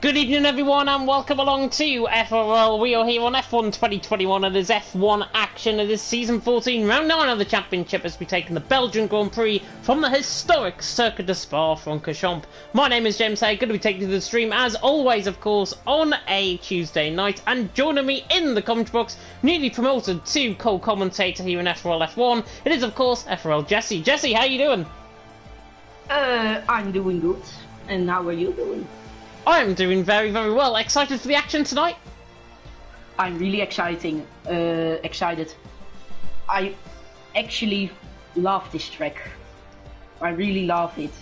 Good evening everyone and welcome along to FRL. We are here on F1 2021. It is F1 action. It is season 14, round 9 of the championship as we take in the Belgian Grand Prix from the historic Circuit de Spa-Francorchamps. My name is James Hay, going to be taking you to the stream as always, of course, on a Tuesday night. And joining me in the comment box, newly promoted to co-commentator here in FRL F1, it is of course FRL Jesse. Jesse, how you doing? I'm doing good. And how are you doing? I'm doing very, very well. Excited for the action tonight? I'm really excited. I actually love this track. I really love it.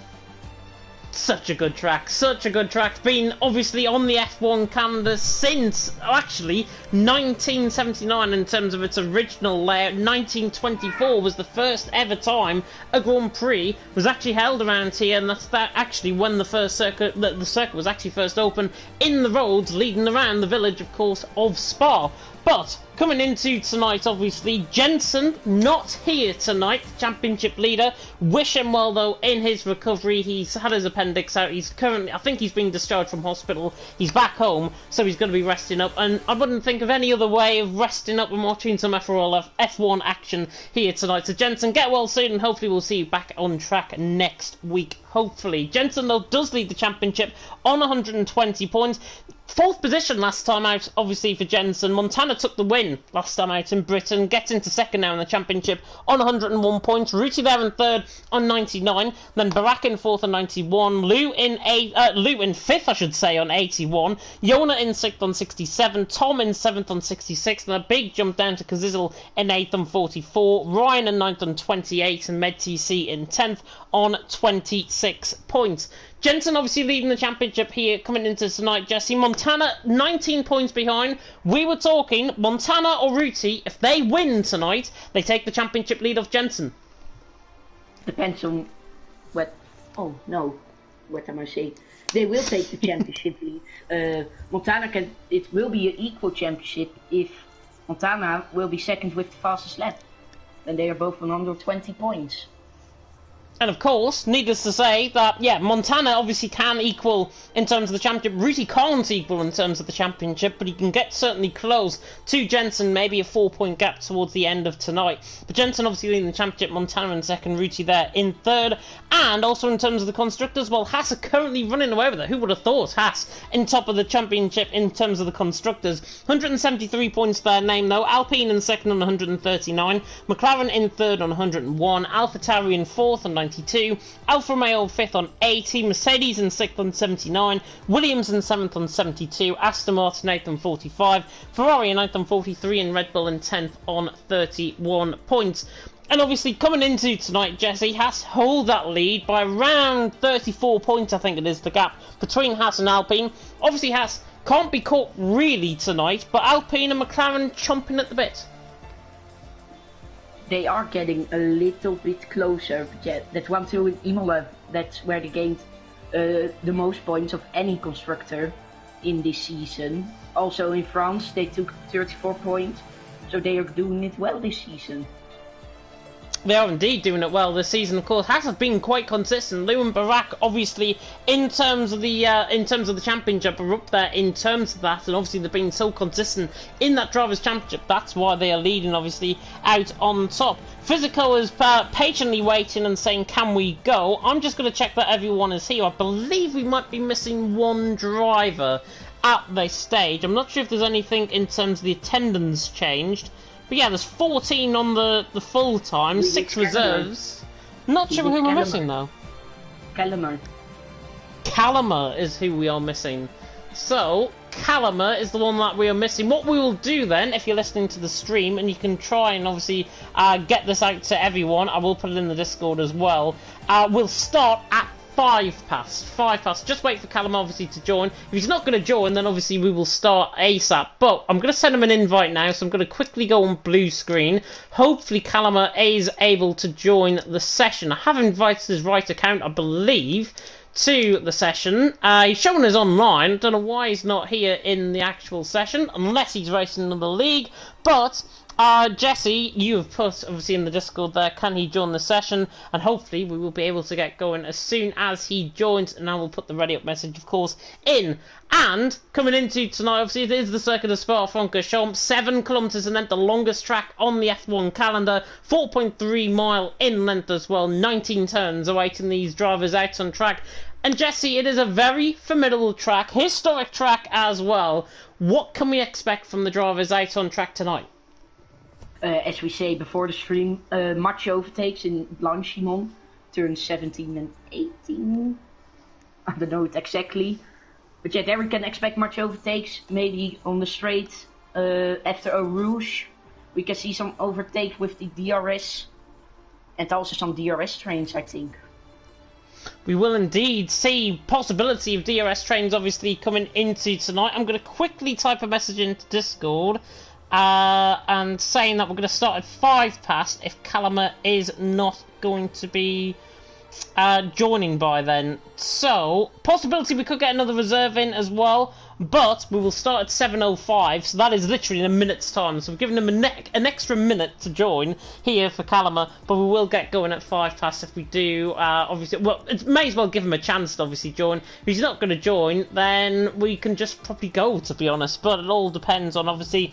Such a good track, such a good track. Been obviously on the F1 calendar since, actually, 1979 in terms of its original layout. 1924 was the first ever time a Grand Prix was actually held around here, and that's actually when the first circuit, the circuit was actually first opened in the roads leading around the village, of course, of Spa. But coming into tonight, obviously, Jensen not here tonight, championship leader. Wish him well, though, in his recovery. He's had his appendix out. He's currently, I think he's been discharged from hospital. He's back home, so he's going to be resting up. And I wouldn't think of any other way of resting up and watching some FRL F1 action here tonight. So Jensen, get well soon, and hopefully we'll see you back on track next week. Hopefully. Jensen, though, does lead the championship on 120 points. Fourth position last time out, obviously, for Jensen. Montana took the win last time out in Britain. Gets into second now in the championship on 101 points. Ruti there in third on 99. Then Barak in fourth on 91. Lou in fifth, I should say, on 81. Yona in sixth on 67. Tom in seventh on 66. And a big jump down to Kazizel in eighth on 44. Ryan in ninth on 28. And MedTC in 10th on 26 points. Jensen obviously leading the championship here coming into tonight, Jesse. Montana 19 points behind. We were talking Montana or Ruti, if they win tonight, they take the championship lead off Jensen. Depends on what... Oh, no. What am I saying? They will take the championship lead. Montana can... It will be an equal championship if Montana will be second with the fastest lap. And they are both on 120 points. And of course, needless to say that, yeah, Montana obviously can equal in terms of the championship. Ruti can't equal in terms of the championship, but he can get certainly close to Jensen, maybe a 4-point gap towards the end of tonight. But Jensen obviously leading the championship, Montana in second, Ruti there in third. And also in terms of the constructors, well, Haas are currently running away with it. Who would have thought Haas in top of the championship in terms of the constructors? 173 points there named though. Alpine in second on 139. McLaren in third on 101. AlphaTauri in fourth on 92, Alfa Romeo 5th on 80, Mercedes in 6th on 79, Williams in 7th on 72, Aston Martin 8th on 45, Ferrari in 9th on 43, and Red Bull in 10th on 31 points. And obviously coming into tonight, Jesse, Haas hold that lead by around 34 points, I think it is, the gap between Haas and Alpine. Obviously Haas can't be caught really tonight, but Alpine and McLaren chomping at the bit. They are getting a little bit closer. Yeah, that 1-2 in Imola, that's where they gained the most points of any constructor in this season. Also in France, they took 34 points, so they are doing it well this season. They are indeed doing it well this season. Of course, Haas have been quite consistent. Lou and Barak, obviously, in terms of the championship, are up there in terms of that, and obviously they've been so consistent in that drivers' championship. That's why they are leading, obviously, out on top. Physico is patiently waiting and saying, "Can we go?" I'm just going to check that everyone is here. I believe we might be missing one driver at this stage. I'm not sure if there's anything in terms of the attendance changed. But yeah, there's 14 on the full time, 6 reserves. Not sure who we're missing though. Calamer is who we are missing. So, Calamer is the one that we are missing. What we will do then, if you're listening to the stream, and you can try and obviously get this out to everyone, I will put it in the Discord as well, we'll start at 5 past. Just wait for Callum obviously to join. If he's not going to join, then obviously we will start ASAP. But I'm going to send him an invite now, so I'm going to quickly go on blue screen. Hopefully Callum is able to join the session. I have invited his right account, I believe, to the session. He's showing us online. I don't know why he's not here in the actual session, unless he's racing another league. But Jesse, you have put, obviously, in the Discord there, can he join the session? And hopefully we will be able to get going as soon as he joins. And I will put the ready up message, of course, in. And coming into tonight, obviously, it is the Circuit of Spa-Francorchamps, 7 kilometres in length, the longest track on the F1 calendar, 4.3 mile in length as well, 19 turns awaiting these drivers out on track. And Jesse, it is a very formidable track, historic track as well. What can we expect from the drivers out on track tonight? As we say before the stream, much overtakes in Blanchimont, turns 17 and 18. I don't know it exactly. But yeah, there we can expect much overtakes, maybe on the straight after Eau Rouge. We can see some overtakes with the DRS and also some DRS trains, I think. We will indeed see possibility of DRS trains obviously coming into tonight. I'm going to quickly type a message into Discord. And saying that we're going to start at 5 past if Callum is not going to be joining by then. So, possibility we could get another reserve in as well, but we will start at 7:05, so that is literally in a minute's time. So we've given him an extra minute to join here for Callum, but we will get going at 5 past if we do. Obviously, well, it may as well give him a chance to obviously join. If he's not going to join, then we can just probably go, to be honest, but it all depends on obviously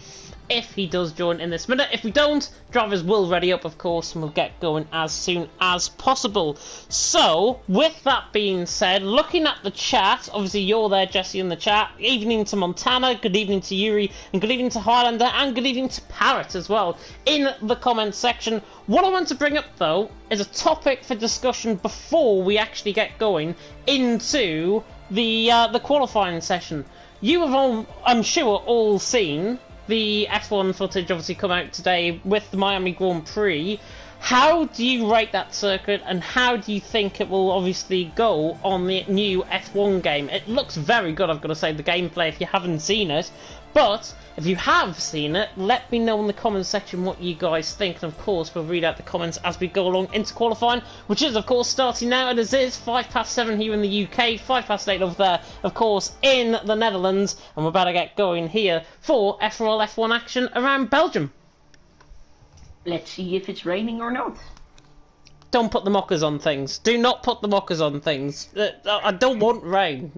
if he does join in this minute. If we don't, drivers will ready up, of course, and we'll get going as soon as possible. So, with that being said, looking at the chat, obviously you're there, Jesse, in the chat. Evening to Montana, good evening to Yuri, and good evening to Highlander, and good evening to Parrot as well, in the comments section. What I want to bring up, though, is a topic for discussion before we actually get going into the qualifying session. You have all, I'm sure, all seen the F1 footage obviously come out today with the Miami Grand Prix. How do you rate that circuit, and how do you think it will obviously go on the new F1 game? It looks very good, I've got to say, the gameplay, if you haven't seen it. But if you have seen it, let me know in the comments section what you guys think, and of course we'll read out the comments as we go along into qualifying, which is of course starting now, and as is 5 past 7 here in the UK, 5 past 8 over there, of course, in the Netherlands, and we're about to get going here for FRL F1 action around Belgium. Let's see if it's raining or not. Don't put the mockers on things. Do not put the mockers on things. I don't want rain.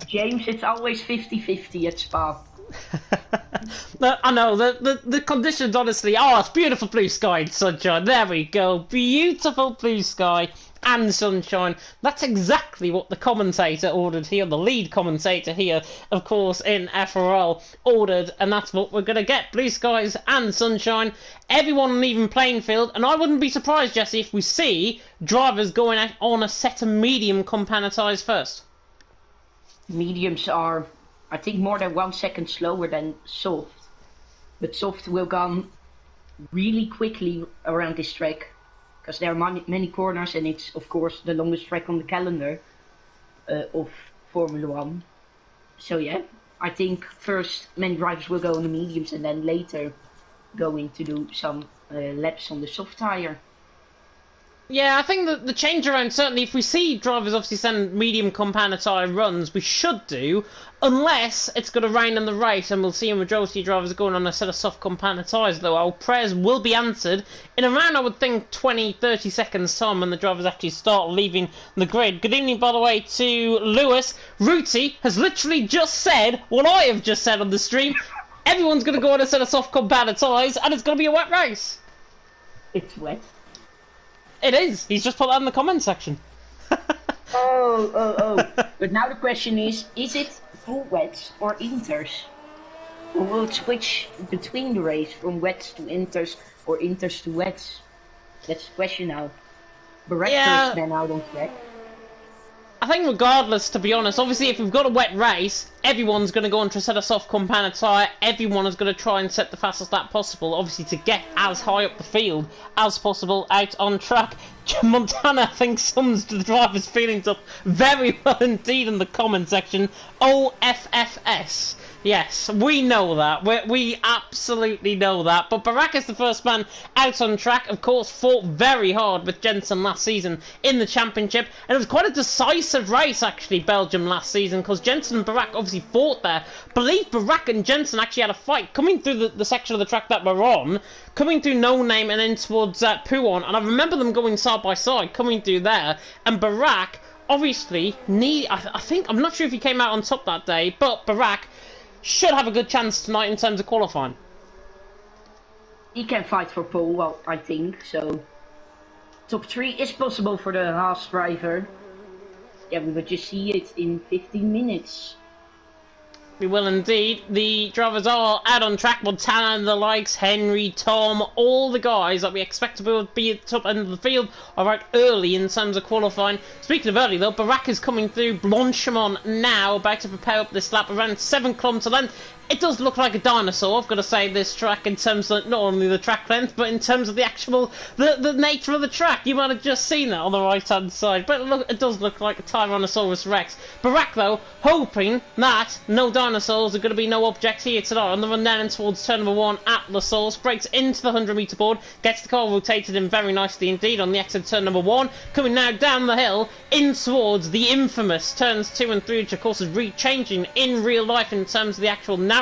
James, it's always 50-50 at Spa. I know, the conditions honestly are, it's beautiful blue sky and sunshine. There we go. Beautiful blue sky and sunshine. That's exactly what the commentator ordered here, the lead commentator here, of course, in FRL ordered, and that's what we're going to get. Blue skies and sunshine, everyone on an even playing field, and I wouldn't be surprised, Jesse, if we see drivers going out on a set of medium compound tyres first. Mediums are, I think, more than 1 second slower than soft. But soft will go really quickly around this track, because there are many corners, and it's, of course, the longest track on the calendar of Formula 1. So yeah, I think first many drivers will go on the mediums, and then later going to do some laps on the soft tyre. Yeah, I think that the change around, certainly if we see drivers obviously send medium compound tyre runs, we should do, unless it's going to rain in the race and we'll see a majority of drivers going on a set of soft compound tyres, though our prayers will be answered in around, I would think, 20-30 seconds time when the drivers actually start leaving the grid. Good evening, by the way, to Lewis. Rooty has literally just said what I have just said on the stream. Everyone's going to go on a set of soft compound tyres and it's going to be a wet race. It's wet. It is. He's just put that in the comment section. Oh. But now the question is it full wets or inters? Or will it switch between the race from wets to inters or inters to wets? That's the question now. But yeah. Then out on track. I think regardless, to be honest, obviously if we've got a wet race, everyone's going to go onto a set of soft compound tyre, everyone is going to try and set the fastest lap possible, obviously to get as high up the field as possible out on track. Montana, I think, sums the driver's feelings up very well indeed in the comment section. OFFS. Yes, we know that. We absolutely know that. But Barack is the first man out on track. Of course, fought very hard with Jensen last season in the championship. And it was quite a decisive race, actually, Belgium last season, because Jensen and Barack obviously obviously fought there. Believe Barak and Jensen actually had a fight coming through the section of the track that we're on, coming through No Name and then towards Puon, and I remember them going side by side, coming through there, and Barak, obviously, I think, I'm not sure if he came out on top that day, but Barak should have a good chance tonight in terms of qualifying. He can fight for pole, well, I think, so top 3 is possible for the Haas driver. Yeah, we will just see it in 15 minutes. We will indeed. The drivers are out on track. Montana and the likes, Henry, Tom, all the guys that we expect to be at the top end of the field are out early in terms of qualifying. Speaking of early though, Barak is coming through. Blanchimont now about to prepare up this lap around 7 kilometre length. It does look like a dinosaur, I've got to say, this track, in terms of not only the track length, but in terms of the actual, the nature of the track. You might have just seen that on the right-hand side, but look, it does look like a Tyrannosaurus Rex. Barak, though, hoping that no dinosaurs are going to be no object here tonight. On the run down towards turn number 1 at La Source, breaks into the 100-metre board, gets the car rotated in very nicely indeed on the exit turn number 1, coming now down the hill, in towards the infamous turns 2 and 3, which of course is changing in real life in terms of the actual narrative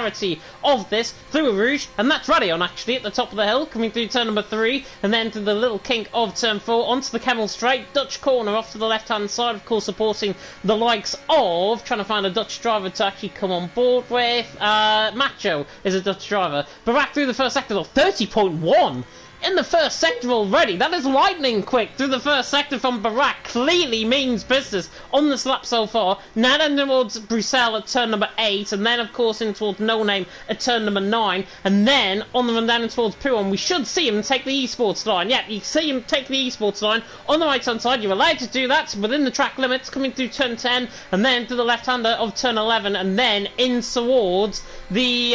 of this, through a Rouge, and that's Radion actually at the top of the hill, coming through turn number 3, and then to the little kink of turn 4, onto the Camel Straight, Dutch corner off to the left hand side, of course supporting the likes of, trying to find a Dutch driver to actually come on board with, Macho is a Dutch driver. Barak through the first sector though, 30.1! In the first sector already. That is lightning quick through the first sector from Barak. Clearly means business on this lap so far. Now then towards Bruxelles at turn number 8, and then of course in towards No Name at turn number 9, and then on the run down towards Puon, we should see him take the esports line. Yeah, you see him take the esports line on the right hand side. You're allowed to do that within the track limits, coming through turn 10, and then to the left hander of turn 11, and then in towards the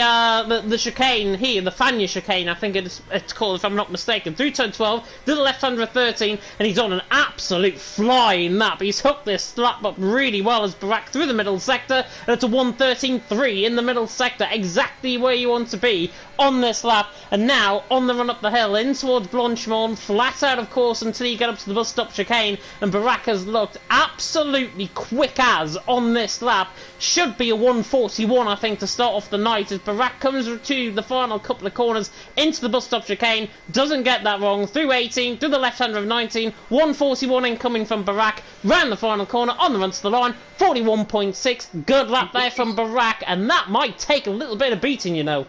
chicane here, the Fania chicane, I think it's called, if I'm not mistaken, through turn 12, to the left hander of 13, and he's on an absolute flying lap. He's hooked this lap up really well as Barak through the middle sector, and it's a 1:13.3 in the middle sector, exactly where you want to be on this lap. And now on the run up the hill in towards Blanchimont, flat out of course until you get up to the bus stop chicane, and Barak has looked absolutely quick as on this lap. Should be a 1:41 I think to start off the night, as Barak comes to the final couple of corners into the bus stop chicane, doesn't get that wrong, through 18, through the left hander of 19, 1:41 incoming from Barak, round the final corner, on the run to the line, 41.6, good lap there from Barak, and that might take a little bit of beating, you know.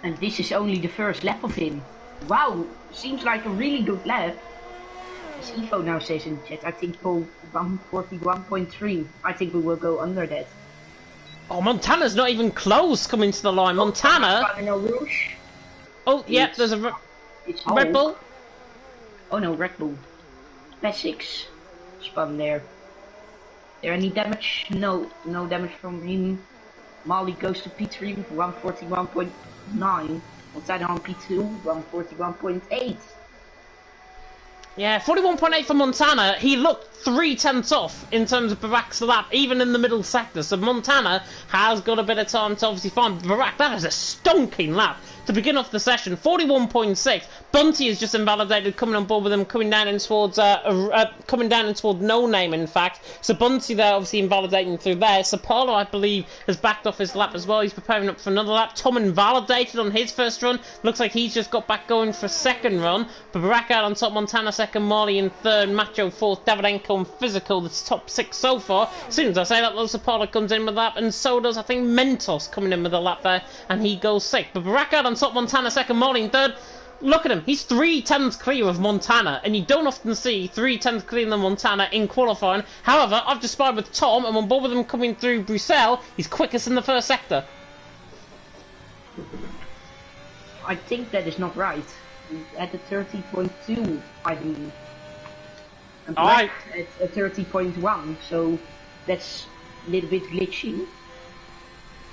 And this is only the first lap of him. Wow, seems like a really good lap. As Ivo now says in the chat, I think for 141.3, I think we will go under that. Oh, Montana's not even close coming to the line. Montana. Oh, yeah, there's a Red Bull. Oh no, Red Bull. P6 spun there. There any damage? No, no damage from him. Mali goes to P3 with 141.9. Montana on P2, 141.8. Yeah, 41.8 for Montana. He looked 3/10 off in terms of Barak's lap, even in the middle sector. So Montana has got a bit of time to obviously find Barak. That is a stonking lap to begin off the session. 41.6. Bunty is just invalidated, coming on board with him, coming down in towards No Name, in fact. So Bunty there, obviously invalidating through there. Sapalo, I believe, has backed off his lap as well. He's preparing up for another lap. Tom invalidated on his first run. Looks like he's just got back going for a second run. But Barak out on top, Montana second, Marley in third, Macho fourth, Davidenko and Physical. That's top 6 so far. As soon as I say that, Sapalo comes in with a lap, and so does, I think, Mentos coming in with a lap there, and he goes 6th. But Barak out on top, Montana second, Marley in third. Look at him, he's 3/10 clear of Montana, and you don't often see 3/10 clear than Montana in qualifying. However, I've just spied with Tom, and on board with him coming through Bruxelles, he's quickest in the first sector. I think that is not right. At the 30.2, I believe. And Black at 30.1, so that's a little bit glitchy.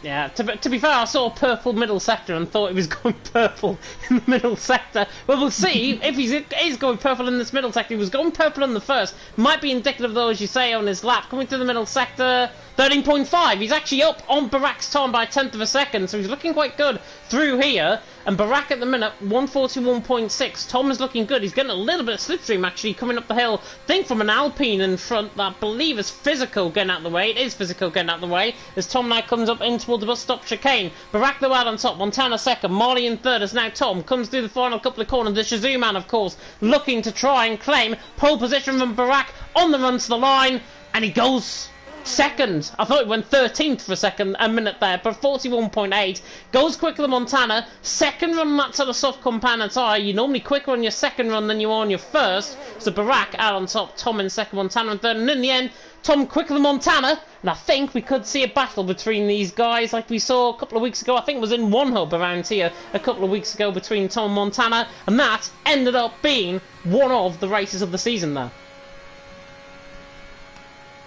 Yeah, to be fair, I saw purple middle sector and thought he was going purple in the middle sector. Well, we'll see if he is going purple in this middle sector. He was going purple in the first. Might be indicative, though, as you say, on his lap. Coming through the middle sector, 13.5. He's actually up on Barak's time by 1/10 of a second, so he's looking quite good through here. And Barak at the minute, 141.6. Tom is looking good. He's getting a little bit of slipstream, actually, coming up the hill. Think from an Alpine in front that I believe is Physical getting out of the way. It is Physical getting out of the way, as Tom now comes up in towards the bus stop chicane. Barak though out on top, Montana second, Marley in third, as now Tom comes through the final couple of corners. The Shazoo man, of course, looking to try and claim pole position from Barak on the run to the line, and he goes second. I thought he went 13th for a minute there, but 41.8. Goes quicker than Montana. Second run, that's at a soft compound tyre. You're normally quicker on your second run than you are on your first. So Barak out on top, Tom in second, Montana in third, and in the end, Tom quicker than Montana. And I think we could see a battle between these guys like we saw a couple of weeks ago. I think it was in one hub around here a couple of weeks ago between Tom and Montana, and that ended up being one of the races of the season there.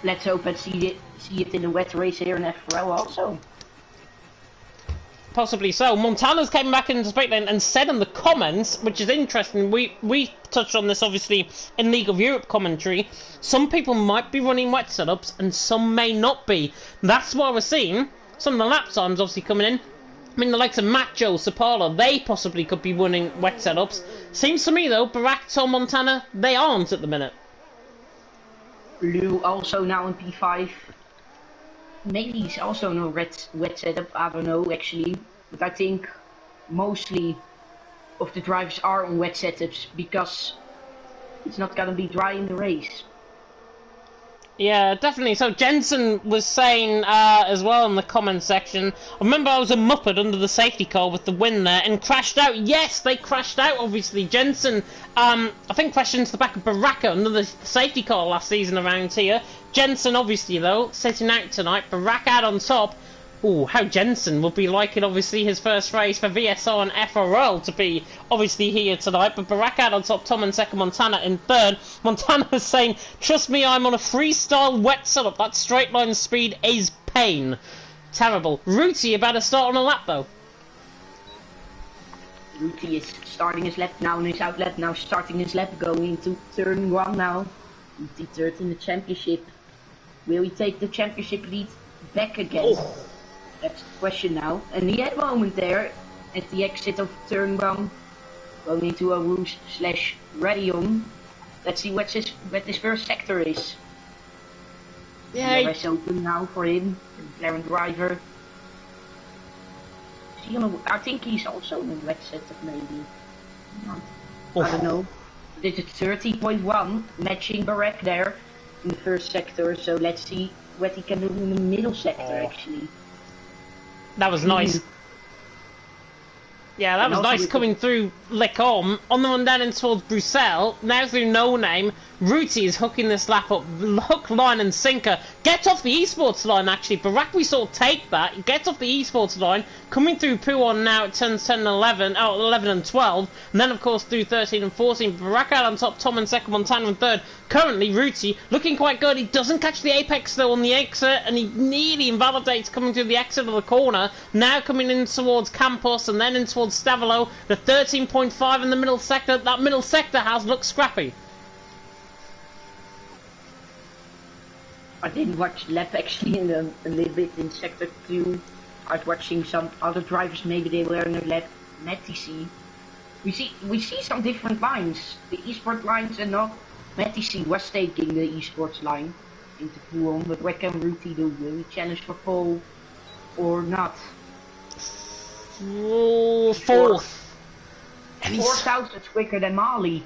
Let's hope and see it in the wet race here in FRL also. Possibly so. Montana's came back into the straight lane and said in the comments, which is interesting, we touched on this obviously in League of Europe commentary, some people might be running wet setups and some may not be. That's why we're seeing some of the lap times obviously coming in. I mean, the likes of Macho, Sapala, they possibly could be running wet setups. Seems to me though, Barak, Tom, Montana, they aren't at the minute. Lou also now in P5. Maybe he's also in a wet setup, I don't know actually. But I think mostly of the drivers are on wet setups because it's not gonna be dry in the race. Yeah, definitely. So Jensen was saying as well in the comment section, I remember I was a Muppet under the safety car with the win there and crashed out. Yes, they crashed out, obviously. Jensen, I think, crashed into the back of Baraka under the safety car last season around here. Jensen, obviously, though, sitting out tonight. Baraka out on top. Ooh, how Jensen will be liking, obviously, his first race for VSR and FRL to be, obviously, here tonight. But Barak out on top, Tom in second, Montana in third. Montana was saying, trust me, I'm on a freestyle wet setup. That straight line speed is pain. Terrible. Rooty about to start on a lap, though. Rooty is starting his lap now, and his outlet now starting his lap, going into turn 1 now. Rooty third in the championship. Will he take the championship lead back again? Oh. That's the question now. And he had a moment there at the exit of turn 1, going into a Rouge/Radion. Let's see what his first sector is. Yeah, it's open now for him, the McLaren driver. Is he on a, I think he's also in a wet setup, maybe. I don't know. This is 30.1, matching Barak there in the first sector. So let's see what he can do in the middle sector actually. That was nice. Yeah, that was nice coming through Lecom. On the run down in towards Bruxelles. Now through No Name. Rooty is hooking this lap up. Hook, line and sinker. Gets off the esports line actually. Barak we saw take that. He gets off the esports line. Coming through Puon now at turns 10 and 11. Oh, 11 and 12. And then of course through 13 and 14. Barak out on top. Tom in second. Montana in third. Currently Rooty looking quite good. He doesn't catch the apex though on the exit. And he nearly invalidates coming through the exit of the corner. Now coming in towards Campos and then in towards Stavolo. The 13.5 in the middle sector. That middle sector has looked scrappy. I didn't watch the lap actually in a little bit in sector 2. I was watching some other drivers, maybe they were in the lap Matty. We see some different lines. The esports lines and not Matty was taking the esports line into Puon, but what can Rooty do? Will he challenge for pole or not? Fourth. And 4,000 quicker than Marley.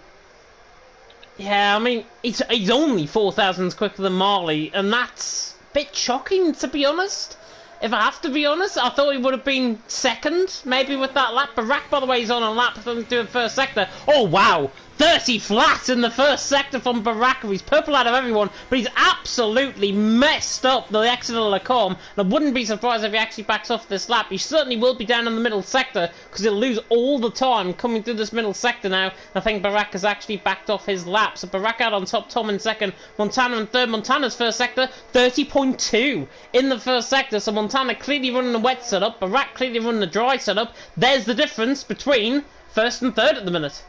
Yeah, I mean, he's only 4,000 quicker than Marley, and that's a bit shocking, to be honest. If I have to be honest, I thought he would have been second, maybe with that lap. Barak, by the way, is on a lap doing first sector. Oh, wow. 30 flat in the first sector from Barak. He's purple out of everyone, but he's absolutely messed up the exit of Lacombe. And I wouldn't be surprised if he actually backs off this lap. He certainly will be down in the middle sector because he'll lose all the time coming through this middle sector now. I think Barak has actually backed off his lap. So Barak out on top, Tom in second, Montana in third. Montana's first sector, 30.2 in the first sector. So Montana clearly running the wet setup, Barak clearly running the dry setup. There's the difference between first and third at the minute.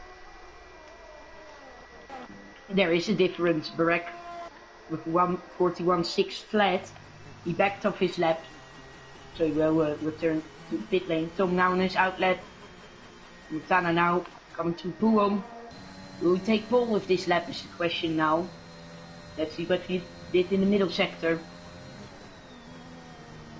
There is a difference. Barak with 141.6 flat, he backed off his lap, so he will return to the pit lane. Tom now in his outlet, Montana now coming to Puom. Will we take pole with this lap is the question now. Let's see what he did in the middle sector.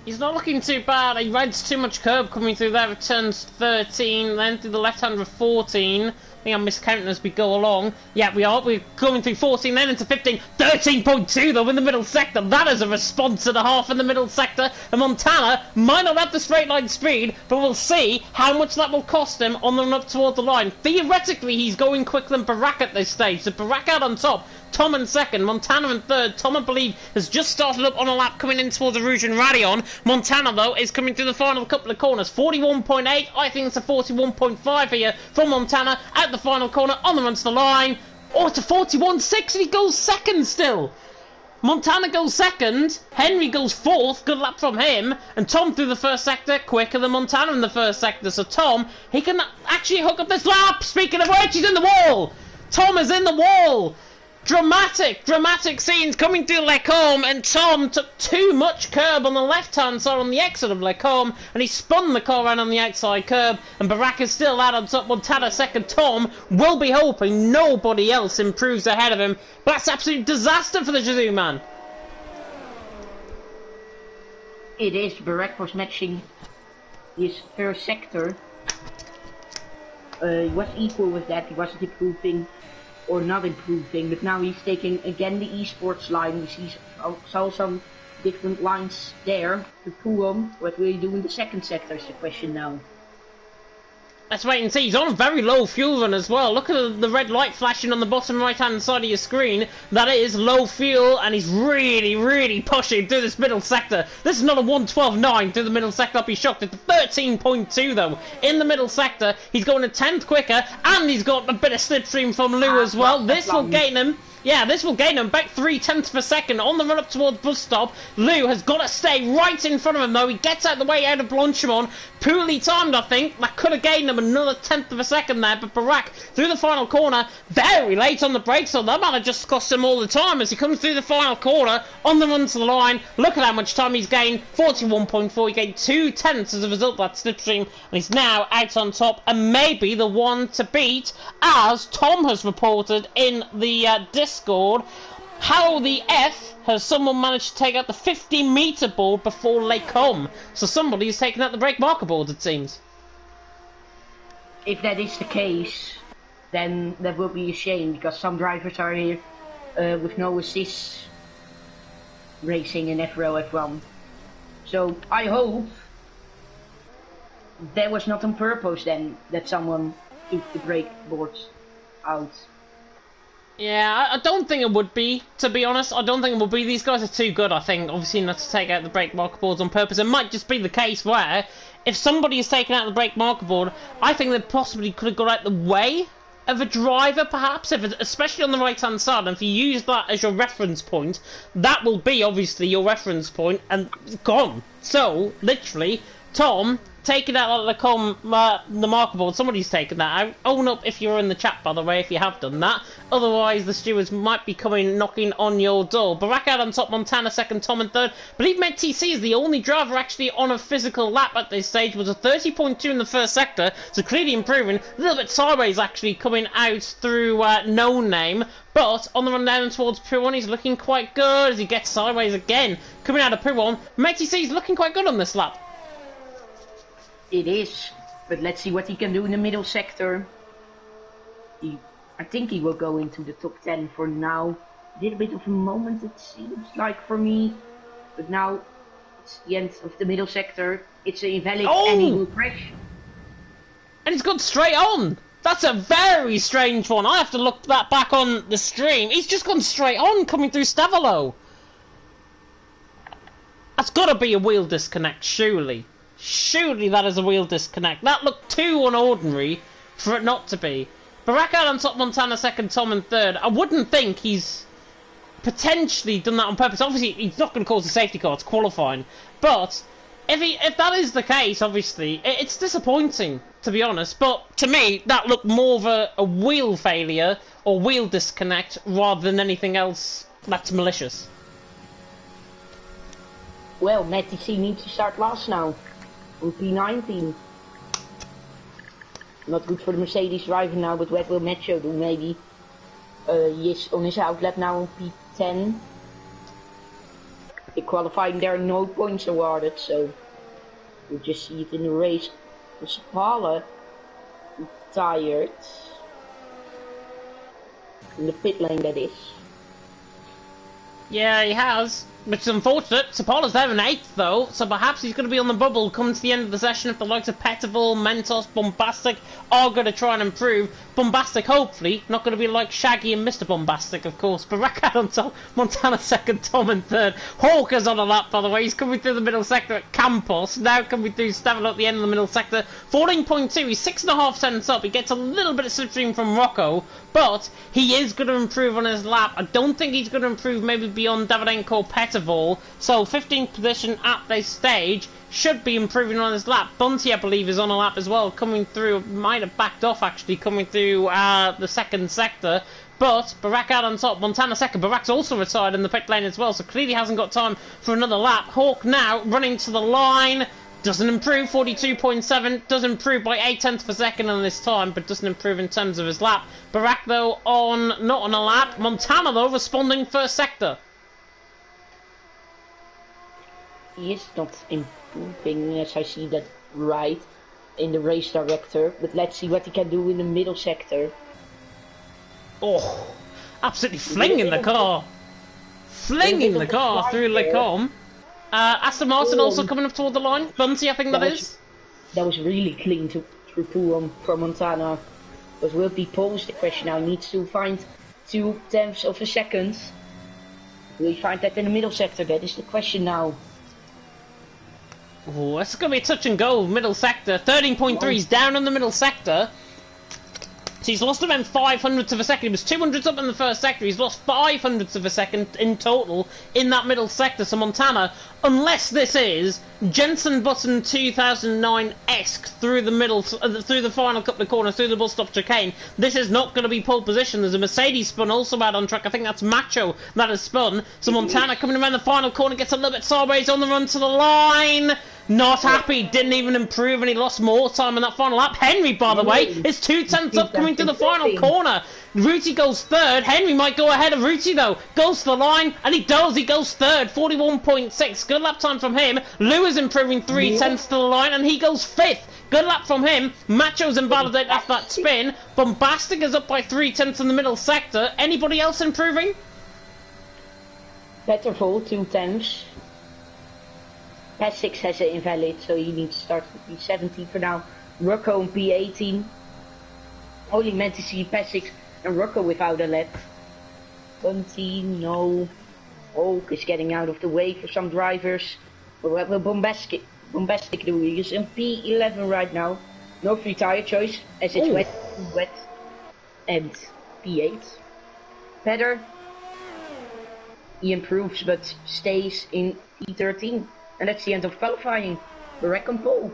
He's not looking too bad. He rides too much curb coming through there. It turns 13, then through the left hand of 14. I think I'm miscounting as we go along. Yeah, we are. We're coming through 14, then into 15. 13.2 though in the middle sector. That is a response and a half in the middle sector. And Montana might not have the straight line speed, but we'll see how much that will cost him on the run up toward the line. Theoretically, he's going quicker than Barack at this stage. So Barack out on top. Tom in second, Montana in third. Tom, I believe, has just started up on a lap coming in towards the Rouge and Radion. Montana, though, is coming through the final couple of corners. 41.8, I think it's a 41.5 here from Montana at the final corner on the run to the line. Oh, it's a 41.6 and he goes second still. Montana goes second, Henry goes fourth, good lap from him, and Tom through the first sector, quicker than Montana in the first sector. So Tom, he can actually hook up this lap. Speaking of which, he's in the wall. Tom is in the wall. Dramatic scenes coming through Lecombe, and Tom took too much curb on the left-hand side on the exit of Lecombe, and he spun the car around on the outside curb, and Barack is still out on top. Montana second. Tom will be hoping nobody else improves ahead of him, but that's absolute disaster for the Yazoo man. It is. Barack was matching his first sector. He was equal with that. He wasn't improving or not improving, but now he's taking again the esports line. We saw some different lines there to pull on. What will he do in the second sector is the question now. Let's wait and see. He's on a very low fuel run as well. Look at the red light flashing on the bottom right hand side of your screen. That is low fuel, and he's really pushing through this middle sector. This is not a 1:12.9 through the middle sector. I'll be shocked. It's 13.2 though in the middle sector. He's going a tenth quicker, and he's got a bit of slipstream from Lou as well. This will gain him. Yeah, this will gain him back 0.3 per second on the run up towards bus stop. Lou has got to stay right in front of him though. He gets out the way out of Blanchimont. Poorly timed, I think. That could have gained him another 1/10 of a second there, but Barack through the final corner, very late on the brakes, so that might have just cost him all the time as he comes through the final corner on the run to the line. Look at how much time he's gained. 41.4. He gained 2/10 as a result of that slipstream, and he's now out on top and maybe the one to beat, as Tom has reported in the Discord. How the F has someone managed to take out the 50-metre board before Lecombe? So somebody's taken out the brake marker board, it seems. If that is the case, then that will be a shame, because some drivers are here with no assist racing in FRL F1. So I hope that was not on purpose then, that someone took the brake boards out. Yeah, I don't think it would be, to be honest. I don't think it would be. These guys are too good, I think, obviously, not to take out the brake marker boards on purpose. It might just be the case where, if somebody is taking out the brake marker board, I think they possibly could have got out the way of a driver, perhaps, especially on the right-hand side. And if you use that as your reference point, that will be, obviously, your reference point, and gone. So, literally, Tom taking out the marker board. Somebody's taken that out. Own up if you're in the chat, by the way, if you have done that. Otherwise, the stewards might be knocking on your door. Barack out on top, Montana second, Tom in third. I believe MedTC is the only driver actually on a physical lap at this stage. Was a 30.2 in the first sector, so clearly improving. A little bit sideways, actually, coming out through No Name. But on the run down towards Prix, he's looking quite good as he gets sideways again. Coming out of Prix, MedTC is looking quite good on this lap. It is, but let's see what he can do in the middle sector. I think he will go into the top 10 for now. A little bit of a moment, it seems like, for me. But now, it's the end of the middle sector. It's an invalid and he will crash. And he's gone straight on. That's a very strange one. I have to look that back on the stream. He's just gone straight on, coming through Stavolo. That's got to be a wheel disconnect, surely. Surely that is a wheel disconnect. That looked too unordinary for it not to be. Barack out on top, Montana second, Tom in third. I wouldn't think he's potentially done that on purpose. Obviously, he's not going to cause a safety car. It's qualifying. But if that is the case, obviously, it's disappointing, to be honest. But to me, that looked more of a wheel failure or wheel disconnect rather than anything else that's malicious. Well, MedTC needs to start last now. On P19. Not good for the Mercedes driver now, but what will Macho do maybe? He is on his outlap now on P10. In qualifying there are no points awarded, so we'll just see it in the race. Spala tired. In the pit lane, that is. Yeah, he has. Which is unfortunate. Sapala's there in 8th, though, so perhaps he's going to be on the bubble come to the end of the session if the likes of Petival, Mentos, Bombastic are going to try and improve. Bombastic, hopefully, not going to be like Shaggy and Mr. Bombastic, of course. Baraka on top, Montana 2nd, Tom in 3rd. Hawker's on a lap, by the way. He's coming through the middle sector at Campos. Now coming through Stavilo at the end of the middle sector. 14.2, he's 6.5 cents up. He gets a little bit of slipstream from Rocco, but he is going to improve on his lap. I don't think he's going to improve maybe beyond Davidenko or Petival. So 15th position at this stage should be improving on his lap. Bunty, I believe, is on a lap as well, coming through, might have backed off actually, coming through the 2nd sector. But Barak out on top, Montana 2nd. Barak's also retired in the pit lane as well, so clearly hasn't got time for another lap. Hawk now running to the line. Doesn't improve, 42.7, does improve by 0.8 of a second on this time, but doesn't improve in terms of his lap. Barak, though, not on a lap. Montana, though, responding 1st sector. He is not improving, as I see that right, in the race director, but let's see what he can do in the middle sector. Oh, absolutely flinging the car. Flinging the car through Lecombe. Aston Martin also coming up toward the line. Bunty, I think that is. That was really clean through pull from Montana. But will be posed the question now. He needs to find 0.2 of a second. Will he find that in the middle sector? That is the question now. Oh, it's going to be a touch and go, middle sector. 13.3, he's down in the middle sector. So he's lost about 500ths of a second. He was 200ths up in the 1st sector. He's lost 500ths of a second in total in that middle sector. So Montana, unless this is Jensen Button 2009-esque through the middle, through the final couple of corners, through the bus stop chicane, this is not going to be pole position. There's a Mercedes spun also out on track. I think that's Macho that has spun. So Montana coming around the final corner, gets a little bit sideways on the run to the line. Not happy, didn't even improve, and he lost more time in that final lap. Henry, by the way, is 0.2 up coming to the final corner. Ruti goes 3rd. Henry might go ahead of Ruti, though. Goes to the line, and he does. He goes 3rd, 41.6. Good lap time from him. Lou is improving 0.3 to the line, and he goes 5th. Good lap from him. Macho's invalidated after that spin. Bombastic is up by 0.3 in the middle sector. Anybody else improving? Petterful, 2 P6 has an invalid, so he needs to start with P17 for now. Rocco on P18. Only meant to see P6 and Rocco without a lap. Bunty, no. Oak is getting out of the way for some drivers. But what will Bombastic do? He is in P11 right now. No free tire choice, as it's wet. And P8. Better. He improves, but stays in P13. And that's the end of qualifying. Barak on pole.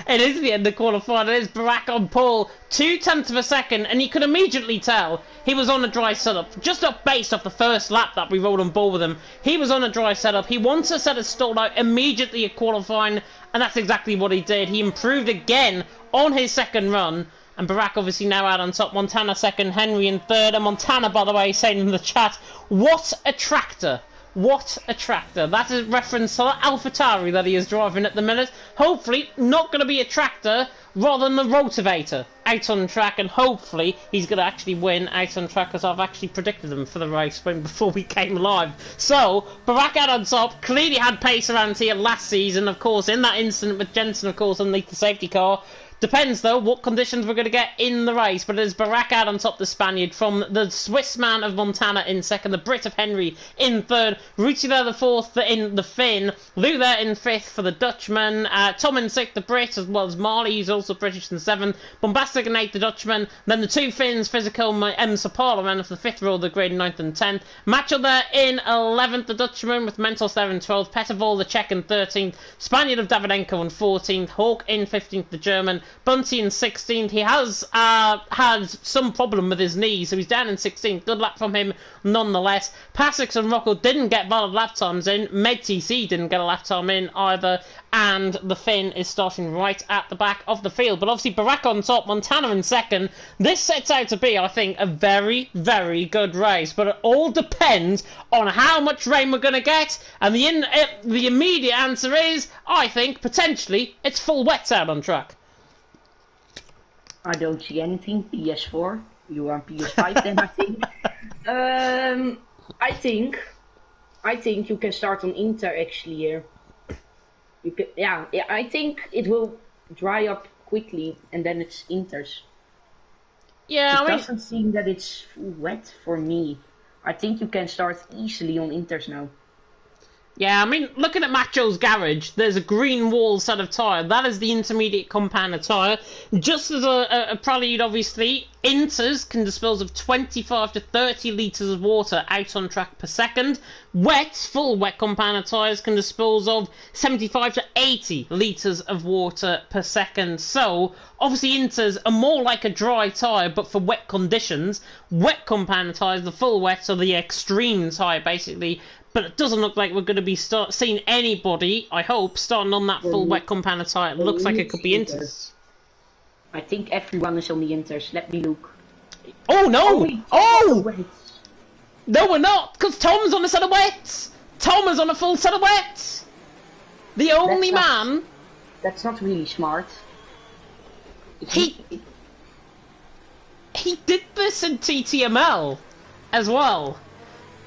It is the end of qualifying. It is Barak on pole. 0.2 of a second, and you could immediately tell he was on a dry setup. Just up based off the first lap that we rode on board with him. He was on a dry setup. He wants to set his stall out immediately at qualifying, and that's exactly what he did. He improved again on his second run. And Barak obviously now out on top. Montana 2nd, Henry in 3rd. And Montana, by the way, saying in the chat, what a tractor. What a tractor. That is reference to the AlphaTauri that he is driving at the minute. Hopefully, not going to be a tractor, rather than the Rotavator out on track, and hopefully he's going to actually win out on track, because I've actually predicted him for the race before we came live. So, Barak out on top, clearly had pace around here last season, of course, in that incident with Jensen, of course, underneath the safety car. Depends, though, what conditions we're going to get in the race. But it is Barak out on top, the Spaniard, from the Swiss man of Montana in 2nd, the Brit of Henry in 3rd, Ruti there the 4th in the Finn, Lou there in 5th for the Dutchman, Tom in 6th, the Brit, as well as Marley, who's also British in 7th, Bombastic in 8th, the Dutchman, then the 2 Finns, Physical, Sapala, man of the 5th row, the grade 9th and 10th, Macho there in 11th, the Dutchman, with Mentos there in 12th, Petterval, the Czech in 13th, Spaniard of Davidenko in 14th, Hawk in 15th, the German, Bunty in 16th. He has had some problem with his knee, so he's down in 16th. Good lap from him nonetheless. Pasix and Rocco didn't get valid lap times in. MedTC didn't get a lap time in either. And the Finn is starting right at the back of the field. But obviously, Barack on top, Montana in second. This sets out to be, I think, a very, very good race. But it all depends on how much rain we're going to get. And the immediate answer is, I think, potentially, it's full wet out on track. I don't see anything. PS4. You are PS5 then, I think. I think you can start on Inter actually here. You can, yeah, I think it will dry up quickly and then it's Inters. Yeah, it doesn't seem that it's full wet for me. I think you can start easily on Inters now. Yeah, I mean, looking at Macho's garage, there's a green wall set of tyre. That is the intermediate compounder tyre. Just as a prelude, obviously, Inters can dispose of 25 to 30 litres of water out on track per second. Full wet compounder tyres can dispose of 75 to 80 litres of water per second. So, obviously, Inters are more like a dry tyre, but for wet conditions. Wet compounder tyres, the full wet, so the extreme tyre, basically. But it doesn't look like we're going to be seeing anybody, I hope, starting on that full wet compounder tyre. It looks like it could be Inters. I think everyone is on the Inters. Let me look. Oh, no! Oh! No, we're not, because Tom's on a set of wets! Tom is on a full set of wets! The only man... That's not really smart. He did this in TTML as well.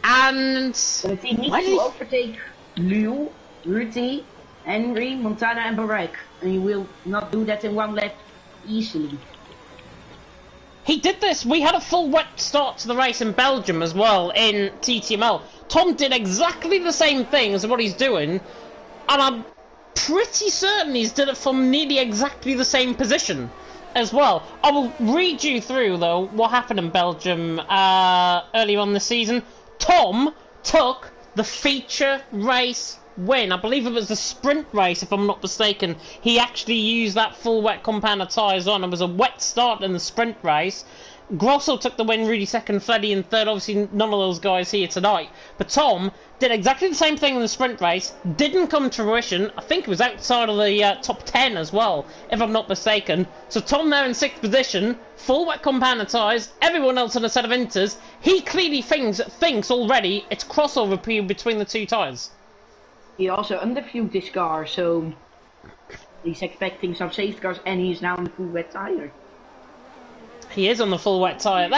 And but he needs to overtake Liu, Ruti, Henry, Montana and Barack. And he will not do that in one lap easily. He did this. We had a full wet start to the race in Belgium as well in TTML. Tom did exactly the same thing as what he's doing. And I'm pretty certain he's did it from nearly exactly the same position as well. I will read you through, though, what happened in Belgium earlier on this season. Tom took the feature race win. I believe it was the sprint race, if I'm not mistaken. He actually used that full wet compounder tyres on. It was a wet start in the sprint race. Grosso took the win, Rudy second, Fleddy in third. Obviously, none of those guys here tonight. But Tom did exactly the same thing in the sprint race. Didn't come to fruition. I think it was outside of the top 10 as well, if I'm not mistaken. So Tom there in 6th position, full wet compounder tyres, everyone else on a set of Inters. He clearly thinks already it's crossover period between the two tyres. He also underviewed this car, so he's expecting some safety cars, and he's now on the full wet tyre. He is on the full wet tyre.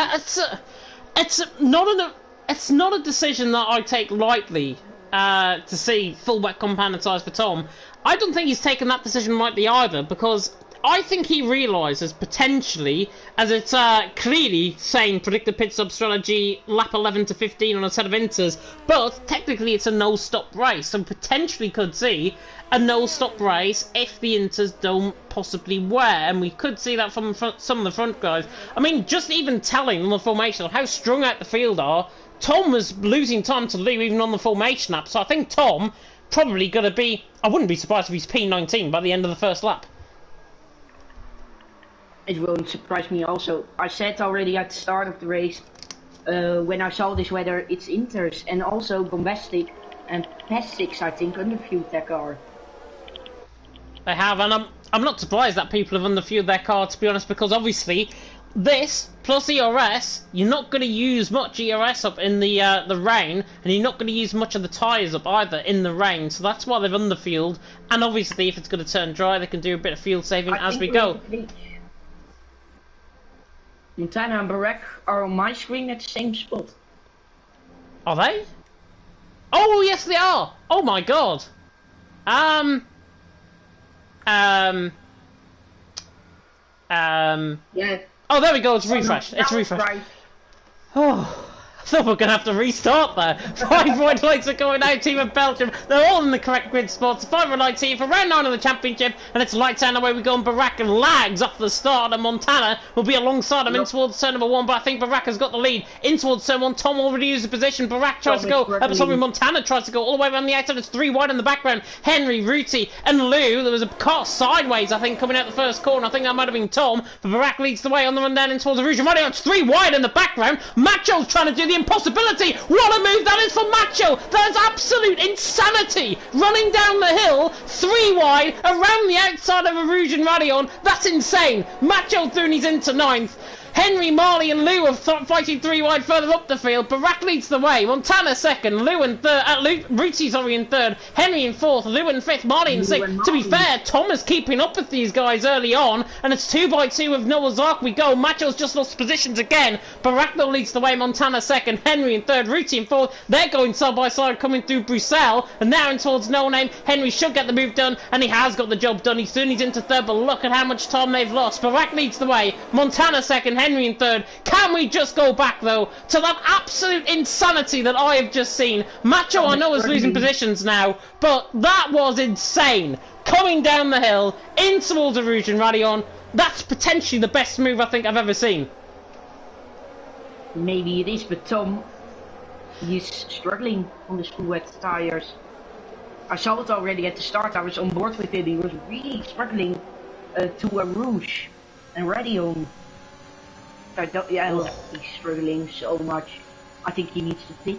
It's not a decision that I take lightly. To see full wet compounder tyres for Tom. I don't think he's taken that decision lightly either, because I think he realises potentially, as it's clearly saying predicted pit stop strategy, lap 11 to 15 on a set of Inters, but technically it's a no-stop race, so potentially could see a no-stop race if the Inters don't possibly wear, and we could see that from some of the front guys. I mean, just even telling them the formation, how strung out the field are, Tom was losing time to Lou even on the formation lap, so I think Tom probably going to be, I wouldn't be surprised if he's P19 by the end of the first lap. It won't surprise me also. I said already at the start of the race, when I saw this weather, it's Inters, and also Bombastic and Pestix, I think, underviewed their car. They have, and I'm not surprised that people have underviewed their car, to be honest, because obviously this plus ERS, you're not going to use much ERS up in the rain, and you're not going to use much of the tyres up either in the rain, so that's why they've underfueled. And obviously, if it's going to turn dry, they can do a bit of fuel saving as we go. Montana and Barack are on my screen at the same spot. Are they? Oh, yes, they are! Oh my god! Yeah. Oh, there we go, it's refreshed. It's refreshed. Right. Oh. I thought we were going to have to restart there. 5 white lights are going out, team of Belgium. They're all in the correct grid spots. 5 white lights here for round 9 of the championship. And it's lights out, away we go. And Barack lags off the start. And Montana will be alongside him in towards turn number 1. But I think Barack has got the lead in towards turn 1. Tom already used the position. Barack tries to go. Montana tries to go all the way around the outside. It's 3 wide in the background. Henry, Ruti, and Lou. There was a car sideways, I think, coming out the first corner. I think that might have been Tom. But Barack leads the way on the run down in towards the Rouge and Radio. It's 3 wide in the background. Macho's trying to do the impossibility. What a move that is for Macho. That is absolute insanity. Running down the hill, 3 wide, around the outside of a Rouge and Radion. That's insane. Macho Thuni's into 9th. Henry, Marley and Lou are fighting 3 wide further up the field. Barack leads the way. Montana 2nd. Lou in 3rd. Ruti, sorry, in 3rd. Henry in 4th. Lou in 5th. Marley in 6th. To be fair, Tom is keeping up with these guys early on. And it's 2 by 2 with Noah's Ark. We go. Macho's just lost positions again. Barack though leads the way. Montana 2nd. Henry in 3rd. Ruti in 4th. They're going side by side coming through Bruxelles. And now in towards No Name. Henry should get the move done. And he has got the job done. He's into 3rd. But look at how much time they've lost. Barack leads the way. Montana 2nd. Henry in 3rd. Can we just go back, though, to that absolute insanity that I have just seen? Macho, I know, is losing positions now, but that was insane. Coming down the hill, in towards the Rouge and Radion, that's potentially the best move I think I've ever seen. Maybe it is, but Tom, he's struggling on his full wet tires. I saw it already at the start. I was on board with him. He was really struggling to a Rouge and Radion. He's struggling so much. I think he needs to pit.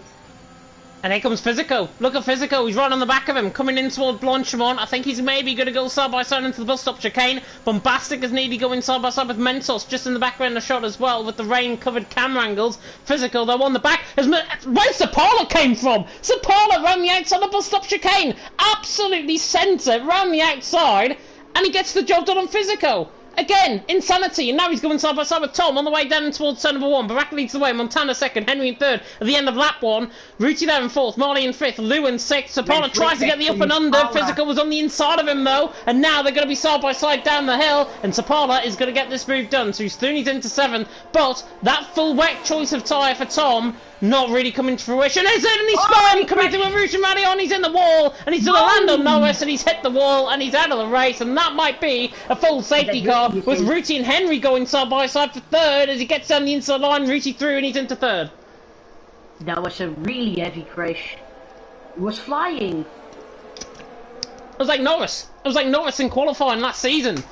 And here comes Physico. Look at Physico. He's right on the back of him, coming in toward Blanchimont. I think he's maybe going to go side by side into the bus stop chicane. Bombastic is nearly going side by side with Mentos, just in the background of the shot as well, with the rain-covered camera angles. Physico, though, on the back. Where Sapala came from? Sapala ran the outside of the bus stop chicane. Absolutely centre, ran the outside, and he gets the job done on Physico. Again, insanity, and now he's going side by side with Tom on the way down towards turn number 1. Barack leads the way, Montana 2nd, Henry in 3rd. At the end of lap 1, Ruti there in 4th, Marley in 5th, Lou in 6th. Sapala tries to get the up and under. Physical was on the inside of him though, and now they're going to be side by side down the hill, and Sapala is going to get this move done. So he's Thuni's into 7th, but that full wet choice of tyre for Tom not really coming to fruition. Is it? And he's spun, coming to a Rouge and Radion. He's in the wall, and he's going to land on Norris, and he's hit the wall, and he's out of the race, and that might be a full safety car with Ruti and Henry going side by side for 3rd as he gets down the inside line. Ruti through, and he's into 3rd. That was a really heavy crash. It was flying. It was like Norris. It was like Norris in qualifying last season.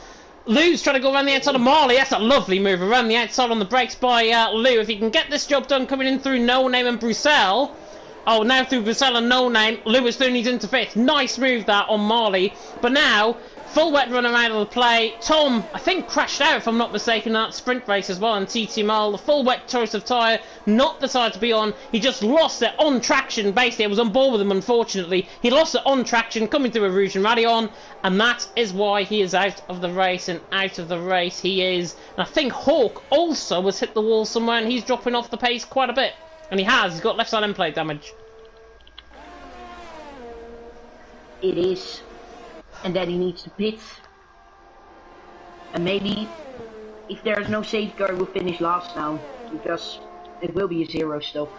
Lou's trying to go around the outside of Marley. That's a lovely move around the outside on the brakes by Lou. If he can get this job done coming in through No Name and Bruxelles. Oh, now through Bruxelles and No Name. Lou is through, he's into 5th. Nice move that on Marley. But now, full wet runner out of the play. Tom, I think, crashed out, if I'm not mistaken, in that sprint race as well. And TTML, the full wet choice of tyre, not decided to be on. He just lost it on traction, basically. I was on board with him, unfortunately. He lost it on traction, coming through a Rouge and Radion. And that is why he is out of the race, and out of the race he is. And I think Hawk also has hit the wall somewhere, and he's dropping off the pace quite a bit. And he has. He's got left side end plate damage. It is. And then he needs to pit. And maybe, if there is no safety car, we'll finish last now. Because it will be a 0 stop.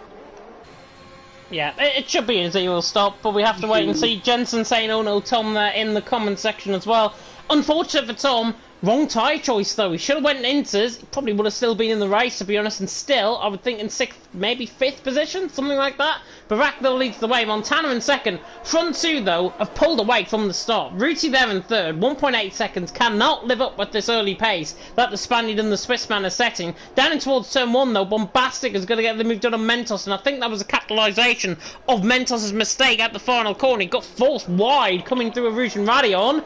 Yeah, it should be a 0 stop, but we have to wait and see. Jensen saying, oh no, Tom there in the comment section as well. Unfortunate for Tom. Wrong tyre choice though. He should have went in Inters. He probably would have still been in the race, to be honest, and still, I would think in 6th, maybe 5th position, something like that. Barack though leads the way. Montana in 2nd. Front 2 though have pulled away from the start. Ruti there in 3rd. 1.8 seconds. Cannot live up with this early pace that the Spaniard and the Swissman are setting. Down in towards turn 1 though, Bombastic is going to get the move done on Mentos, and I think that was a capitalisation of Mentos' mistake at the final corner. He got forced wide coming through a Rouge and Radion.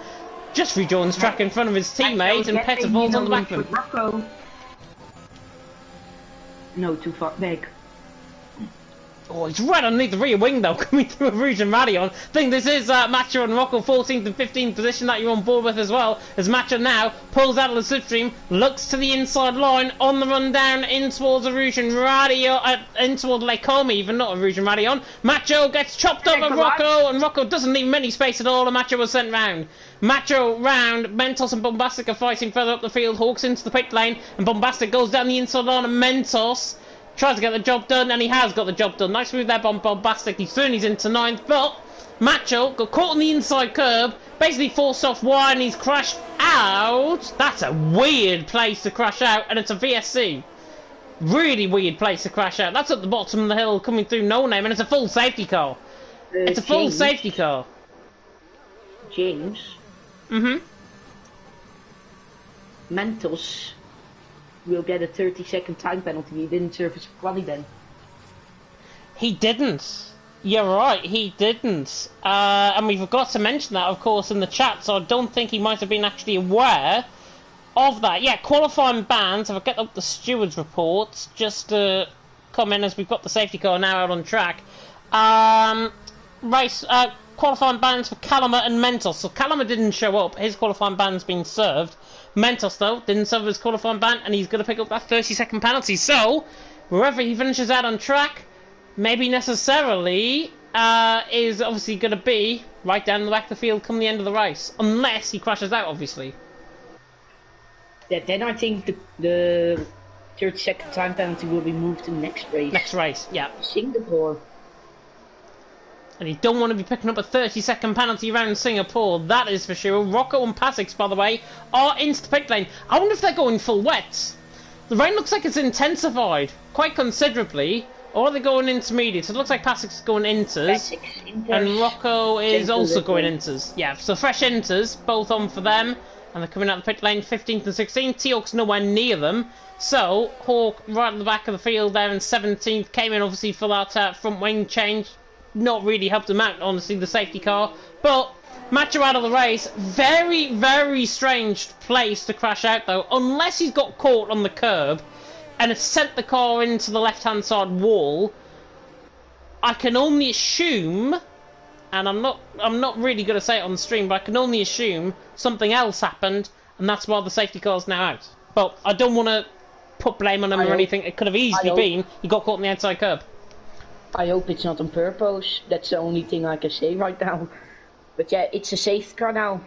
Just rejoins track in front of his teammate, and Petter falls on the back of him. No, too far back. Oh, he's right underneath the rear wing though, coming through a Rouge and Radion. I think this is Macho and Rocco, 14th and 15th position that you're on board with as well. As Macho now pulls out of the slipstream, looks to the inside line, on the run down in towards a Rouge and Radion, in towards Lake Como even, not a Rouge and Radion. Macho gets chopped up at Rocco, and Rocco doesn't leave many space at all, and Macho was sent round. Macho round, Mentos and Bombastic are fighting further up the field. Hawks into the pit lane, and Bombastic goes down the inside line, and Mentos tries to get the job done, and he has got the job done. Nice move there by Bombastic. He's through and he's into 9th, but Macho got caught on the inside curb, basically forced off wide, and he's crashed out. That's a weird place to crash out, and it's a VSC. Really weird place to crash out. That's at the bottom of the hill coming through No Name, and it's a full safety car. It's a full safety car. James? Mm-hmm. Mentos will get a 30-second time penalty. He didn't serve his quali then. He didn't. You're right, he didn't. And we forgot to mention that, of course, in the chat, so I don't think he might have been actually aware of that. Yeah, qualifying bans, if I get up the stewards reports, just to come in as we've got the safety car now out on track. Qualifying bans for Calama and Mentos. So Calama didn't show up, his qualifying ban's been served. Mentos, though, didn't serve his qualifying ban, and he's going to pick up that 30-second penalty. So, wherever he finishes out on track, maybe necessarily is obviously going to be right down the back of the field come the end of the race. Unless he crashes out, obviously. Yeah, then I think the 30-second time penalty will be moved to the next race. Next race, yeah. Singapore. And you don't want to be picking up a 30-second penalty around Singapore, that is for sure. Rocco and Pasix, by the way, are into the pit lane. I wonder if they're going full wets. The rain looks like it's intensified quite considerably. Or are they going intermediates? It looks like Pasix is going inters. And Rocco is also going inters. Yeah, so fresh inters, both on for them. And they're coming out the pit lane 15th and 16th. T-Hawk's nowhere near them. So, Hawk right at the back of the field there in 17th. Came in obviously for that front wing change. Not really helped him out, honestly, the safety car. But Macho out of the race. Very, very strange place to crash out, though. Unless he's got caught on the curb and it's sent the car into the left-hand side wall. I can only assume, and I'm not really going to say it on the stream, but I can only assume something else happened, and that's why the safety car's now out. But I don't want to put blame on him or anything. It could have easily been he got caught on the outside curb. I hope it's not on purpose. That's the only thing I can say right now. But yeah, it's a safety car now.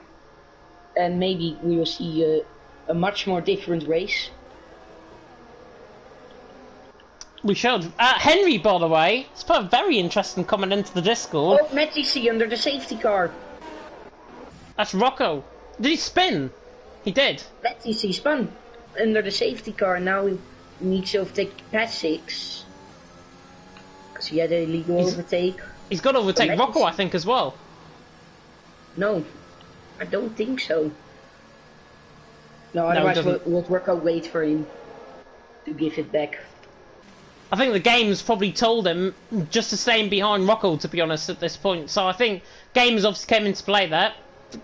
And maybe we will see a much more different race. We should. Henry, by the way, it's put a very interesting comment into the Discord. Oh, Matty under the safety car. That's Rocco. Did he spin? He did. Matty spun under the safety car. Now he needs to overtake Pasix. Because he had a illegal overtake. He's got to overtake Rocco, I think, as well. No, I don't think so. No, otherwise would Rocco wait for him to give it back. I think the game's probably told him just to stay behind Rocco, to be honest, at this point. So I think games obviously came into play there.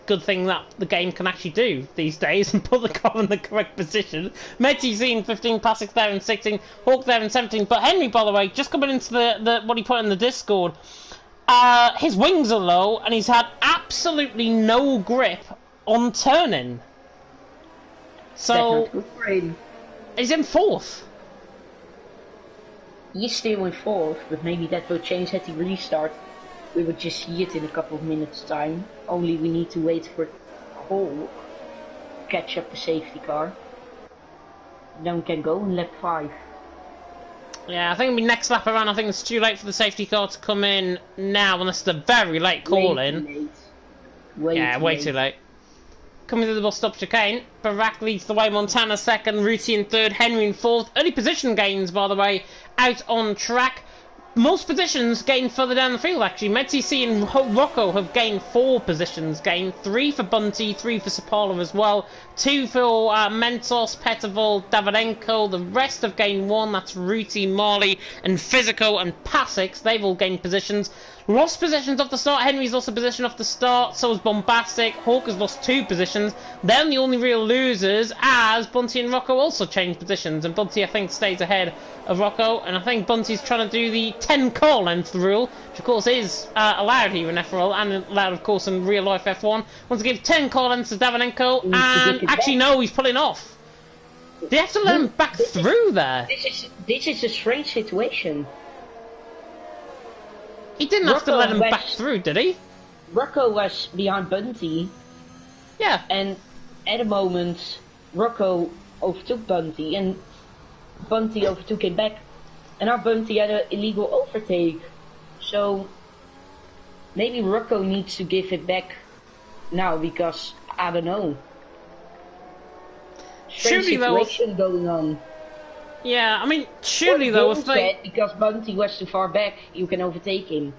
Good thing that the game can actually do these days and put the car in the correct position. Medzi's in 15, Pasix there in 16, Hawk there in 17. But Henry, by the way, just coming into the what he put in the Discord, his wings are low and he's had absolutely no grip on turning. So he's in 4th. He's still in 4th, but maybe that will change at the restart. We will just see it in a couple of minutes time. Only we need to wait for Hawk to catch up the safety car. Then we can go in lap 5. Yeah, I think it'll be next lap around. I think it's too late for the safety car to come in now, unless it's a very late call in. Way too late. Coming to the bus stop chicane, Barack leads the way, Montana 2nd, Ruti in 3rd, Henry in 4th. Early position gains, by the way, out on track. Most positions gained further down the field, actually. Medzi and Rocco have gained 4 positions gained. 3 for Bunty, 3 for Sapala as well. 2 for Mentos, Petterville, Davidenko. The rest have gained 1. That's Ruti, Marley, and Physico and Pasix. They've all gained positions. Lost positions off the start. Henry's lost a position off the start. So has Bombastic. Hawk has lost 2 positions. They're the only real losers, as Bunty and Rocco also changed positions. And Bunty, I think, stays ahead of Rocco. And I think Bunty's trying to do the 10 car length rule, which of course is allowed here in FRL and allowed, of course, in real life F1. Wants to give 10 car lengths to Davidenko. And actually, no, he's pulling off. They have to let him back through there. This is a strange situation. He didn't have to let him back through, did he? Rocco was behind Bunty. Yeah. And at a moment, Rocco overtook Bunty, and Bunty overtook him back. And our Bunty had an illegal overtake. So maybe Rocco needs to give it back now because I don't know. Strange situation going on. Yeah, I mean, surely though, if they... because Bunty was too far back, you can overtake him.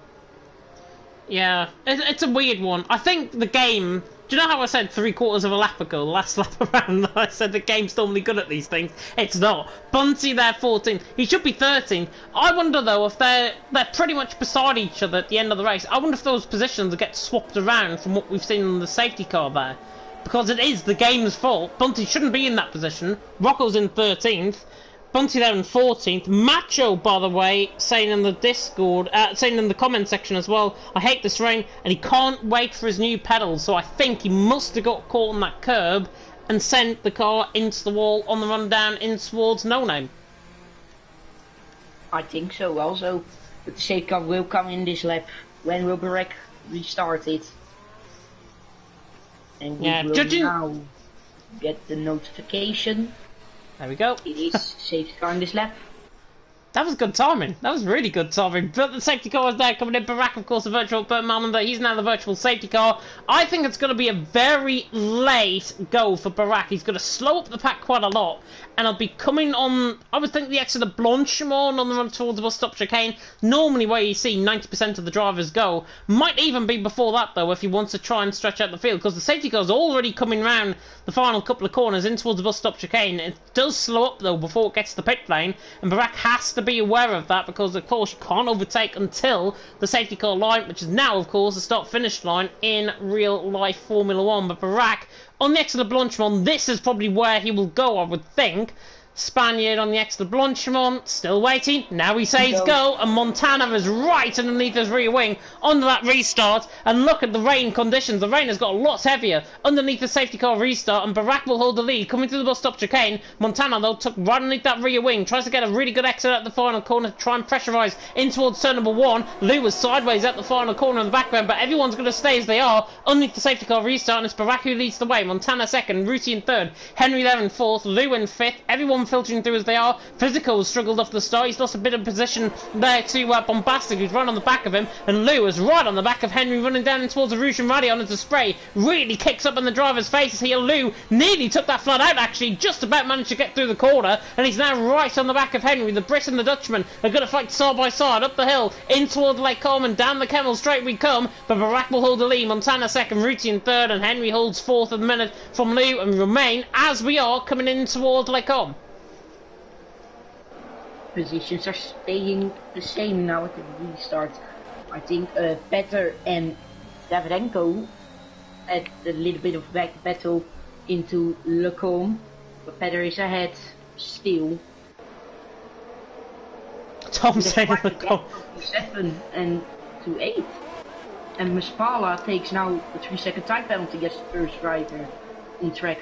Yeah, it's a weird one. I think the game... Do you know how I said 3/4 of a lap ago, last lap around, I said the game's normally good at these things? It's not. Bunty there 14th. He should be 13th. I wonder though if they're pretty much beside each other at the end of the race. I wonder if those positions get swapped around from what we've seen on the safety car there. Because it is the game's fault. Bunty shouldn't be in that position. Rocco's in 13th. Bunty there in 14th. Macho, by the way, saying in the Discord, saying in the comment section as well, I hate this rain, and he can't wait for his new pedals, so I think he must have got caught on that curb and sent the car into the wall on the run down in towards No Name. I think so also, but the safety car will come in this lap when will Barek restart it. And we will now get the notification. There we go. It is safety car in this lap. That was good timing. That was really good timing. But the safety car is there coming in. Barak, of course, the virtual Malmander. He's now the virtual safety car. I think it's going to be a very late go for Barak. He's going to slow up the pack quite a lot. And I'll be coming on, I would think, the exit of Blanchimont on the run towards the bus stop chicane. Normally where you see 90% of the drivers go. Might even be before that, though, if he wants to try and stretch out the field. Because the safety car's already coming round the final couple of corners in towards the bus stop chicane. It does slow up, though, before it gets to the pit lane. And Barak has to be aware of that because, of course, you can't overtake until the safety car line, which is now, of course, the start-finish line in real-life Formula 1. But Barak, on the exit of Blanchimont, this is probably where he will go, I would think. Spaniard on the exit of Blanchimont, still waiting. Now he says go, and Montana is right underneath his rear wing onto that restart. And look at the rain conditions. The rain has got a lot heavier underneath the safety car restart, and Barak will hold the lead. Coming through the bus stop chicane, Montana, though, took right underneath that rear wing. Tries to get a really good exit at the final corner to try and pressurise in towards turn number 1. Lou was sideways at the final corner in the background, but everyone's going to stay as they are underneath the safety car restart, and it's Barak who leads the way. Montana second, Ruti in third, Henry there in fourth, Lou in fifth. Everyone filtering through as they are. Physical has struggled off the start. He's lost a bit of position there to Bombastic, who's right on the back of him, and Lou is right on the back of Henry, running down towards the Rouge and Radion as the spray really kicks up in the driver's faces here. Lou nearly took that flat out, actually, just about managed to get through the corner, and he's now right on the back of Henry. The Brit and the Dutchman are going to fight side by side up the hill in toward Lake Coleman. Down the Kemmel straight we come, but Barak will hold the lead. Montana second, Ruti in third, and Henry holds fourth at the minute from Lou, and remain as we are coming in toward Lake Coleman. Positions are staying the same now at the restart. I think Petter and Davidenko had a little bit of back battle into Lecombe, but Petter is ahead still. Tom saying Lecombe 7 and to 8, and Maspala takes now a 3-second time penalty against the first driver on track.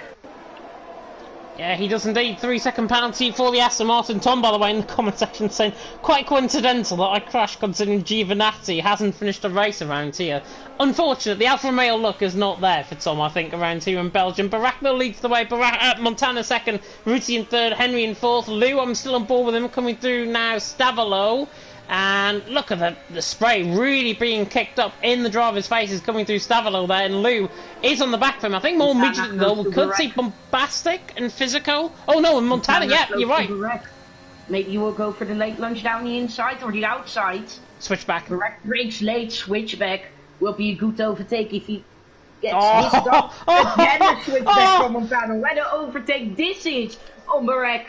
Yeah, he does indeed. 3-second penalty for the Aston Martin. Tom, by the way, in the comment section saying, quite coincidental that I crashed considering Giovinazzi hasn't finished a race around here. Unfortunate, the Alfa Romeo look is not there for Tom, I think, around here in Belgium. Barak leads the way. Montana second, Ruti in third, Henry in fourth. Lou, I'm still on board with him, coming through now. Stavolo. And look at the spray really being kicked up in the driver's faces coming through Stavolo there, and Lou is on the back of him. I think more immediately though, we could see Bombastic and Physical. Oh no, and Montana, yeah, you're right. Maybe you will go for the late lunge down the inside or the outside. Switchback. Barak breaks late, switchback. Will be a good overtake if he gets this done. Again a switchback from Montana. What an overtake this is on Barak.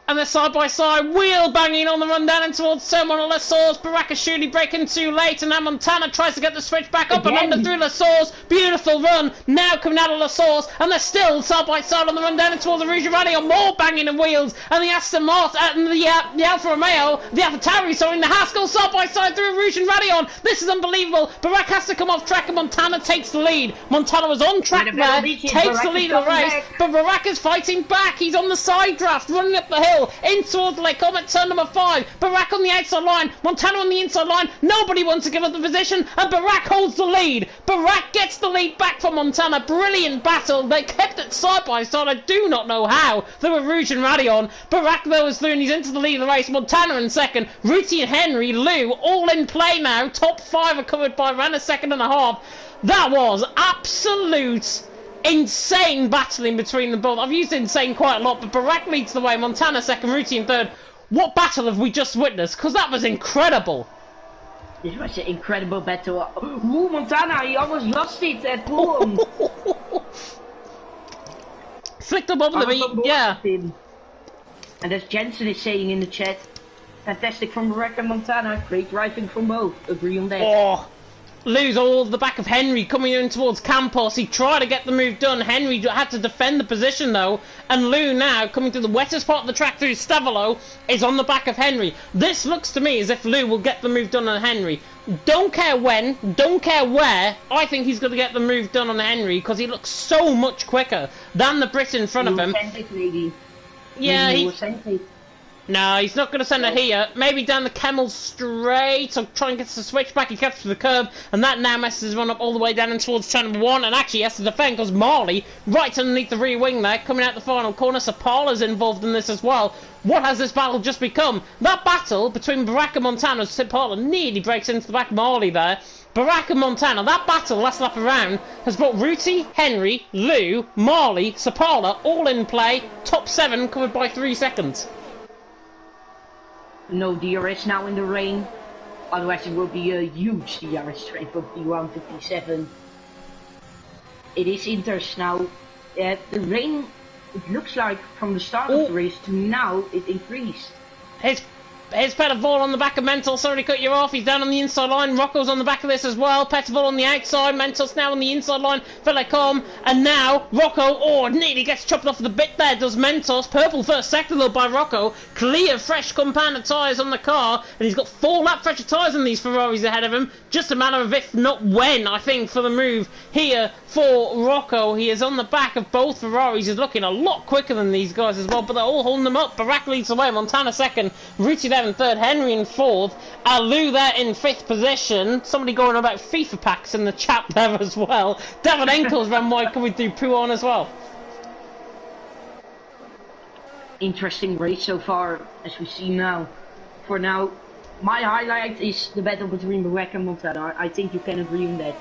And they're side by side, wheel banging on the run down and towards someone on Lassource. Barak is surely breaking too late, and now Montana tries to get the switch back up and under through Lassource. Beautiful run, now coming out of Lassource, and they're still side by side on the run down and towards the Rouge Radion. More banging and wheels, and the Aston Martin, and the Alfa Romeo, the AlphaTauri, sorry, and the Haskell side by side through Rouge and Radion. This is unbelievable. Barak has to come off track, and Montana takes the lead. Montana was on track there, takes the lead of the race, but Barak is fighting back. He's on the side draft, running up the hill. still in towards the come at turn number 5. Barak on the outside line, Montana on the inside line. Nobody wants to give up the position, and Barak holds the lead. Barak gets the lead back from Montana. Brilliant battle. They kept it side by side. I do not know how. They were Rouge and Radion. Barak though is through and he's into the lead of the race. Montana in second. Ruti and Henry, Lou all in play now. Top 5 are covered by around a second and a half. That was absolute insane battling between them both. I've used insane quite a lot, but Barak leads the way. Montana second, Ruti in third. What battle have we just witnessed? Because that was incredible. This was an incredible battle. Ooh, Montana, he almost lost it at Boom. Flicked up over the beat, yeah. And as Jensen is saying in the chat, fantastic from Barak and Montana. Great driving from both. Agree on that. Oh. Lose all the back of Henry coming in towards Campos. He tried to get the move done. Henry had to defend the position though. And Lou now coming to the wettest part of the track through Stavolo is on the back of Henry. This looks to me as if Lou will get the move done on Henry. Don't care when, don't care where. I think he's going to get the move done on Henry because he looks so much quicker than the Brit in front of him. Yeah, no, he's not going to send it here. Maybe down the Camel straight, so try and get the switch back. He gets to the curb, and that now messes his run up all the way down and towards turn number 1. And actually, he has to defend because Marley, right underneath the rear wing there, coming out the final corner. Sapala's involved in this as well. What has this battle just become? That battle between Barak and Montana, Sapala nearly breaks into the back of Marley there. Barak and Montana, that battle last lap around has brought Ruti, Henry, Lou, Marley, Sapala all in play. Top 7 covered by 3 seconds. No DRS now in the rain, otherwise it will be a huge DRS train for P157. It is Inters now. The rain, it looks like from the start of the race to now, it increased. Here's Petterval on the back of Mentos. Sorry to cut you off. He's down on the inside line. Rocco's on the back of this as well. Petterval on the outside. Mentos now on the inside line. Felecom. And now Rocco. Nearly gets chopped off the bit there. Does Mentos. Purple first sector though by Rocco. Clear fresh compounded tyres on the car. And he's got 4 lap fresher tyres on these Ferraris ahead of him. Just a matter of if not when, I think, for the move here for Rocco. He is on the back of both Ferraris. He's looking a lot quicker than these guys as well. But they're all holding them up. Barak leads the way. Montana second. Ruti there in third, Henry in fourth, Alou there in 5th position. Somebody going on about FIFA packs in the chat there as well. David Enkel's ran wide coming through Pouon as well. Interesting race so far, as we see now. For now, my highlight is the battle between Barak and Montana. I think you can agree on that.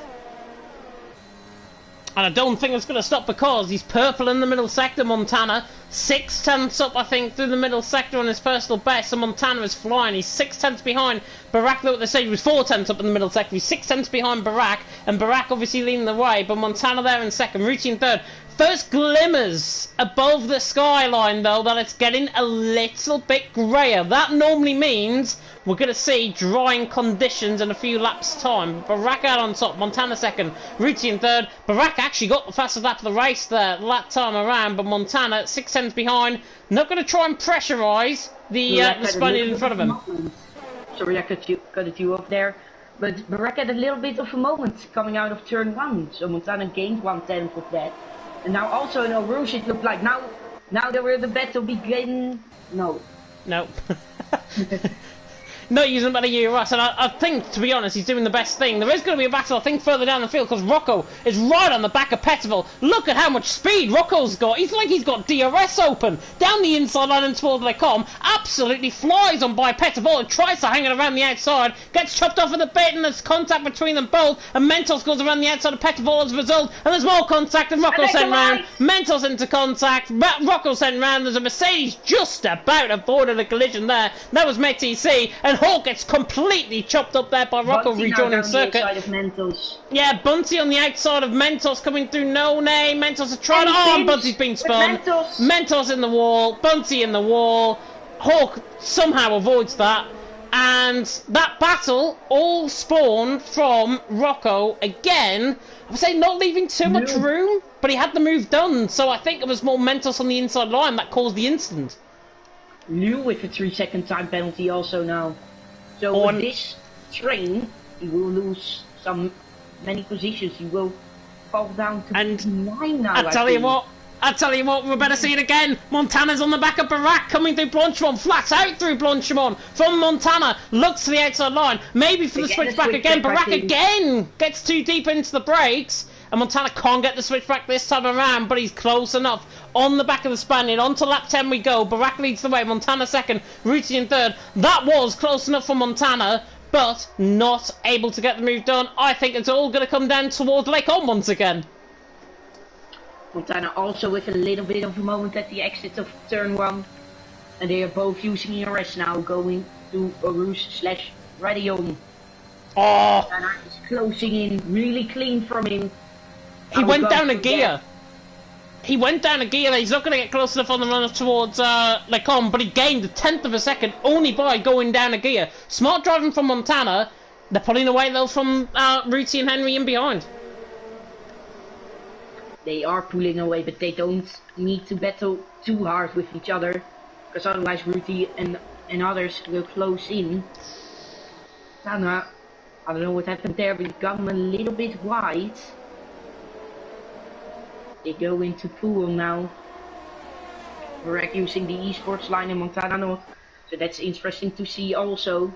And I don't think it's going to stop because he's purple in the middle sector, Montana. 6 tenths up, I think, through the middle sector on his personal best. So Montana is flying. He's 6 tenths behind Barak, though at the stage he was 4 tenths up in the middle sector. He's 6 tenths behind Barak, and Barak obviously leading the way. But Montana there in second, Ruti in third. First glimmers above the skyline, though, that it's getting a little bit greyer. That normally means we're going to see drying conditions in a few laps' time. Barak out on top, Montana second, Ruti in third. Barak actually got the fastest lap of the race there that time around, but Montana 6 tenths behind. Not going to try and pressurise the Spaniard in front of him. Sorry, I cut you off there. But Barak had a little bit of a moment coming out of turn 1, so Montana gained 1/10 of that. And now also in Eau Rouge it looked like now there will the battle begin. No. Not using about a year Russ, and I think, to be honest, he's doing the best thing. There is going to be a battle, I think, further down the field, because Rocco is right on the back of Petterval. Look at how much speed Rocco's got. He's like he's got DRS open. Down the inside line and towards Lecom, absolutely flies on by Petterval and tries to hang it around the outside, gets chopped off at the bit, and there's contact between them both, and Mentos goes around the outside of Petterval as a result, and there's more contact, and Rocco sent round. Mentos into contact, Rocco sent round. There's a Mercedes just about avoided a collision there. That was MetTC, and Hall gets completely chopped up there by Rocco rejoining circuit. Yeah, Bunty on the outside of Mentos coming through No Name. Mentos are trying to... and Bunty's been spun. Mentos in the wall. Bunty in the wall. Hawk somehow avoids that. And that battle all spawned from Rocco again. I would say not leaving too much room, but he had the move done. So I think it was more Mentos on the inside line that caused the incident. Liu with a 3-second time penalty also now. So on this train, he will lose many positions. He will fall down to 9 now. I tell you what, I tell you what, we better see it again. Montana's on the back of Barack, coming through Blanchimont, flats out through Blanchimont from Montana, looks to the outside line, maybe for the switchback again. Barack again gets too deep into the brakes, and Montana can't get the switchback this time around, but he's close enough. On the back of the Spaniard, on to lap 10 we go. Barack leads the way, Montana second, Ruti in third. That was close enough for Montana, but not able to get the move done. I think it's all going to come down towards Lake On once again. Montana also with a little bit of a moment at the exit of turn 1. And they are both using ERS now, going to a Rouge/Radion. Oh! Montana is closing in, really clean from him. He went down a gear. He went down a gear. He's not going to get close enough on the run towards Lecom, but he gained a 1/10 of a second only by going down a gear. Smart driving from Montana. They're pulling away though from Ruti and Henry in behind. They are pulling away, but they don't need to battle too hard with each other, because otherwise Ruti and others will close in. Montana, I don't know what happened there, but gone a little bit wide. They go into pool now. Barack using the esports line in Montana not. So that's interesting to see also.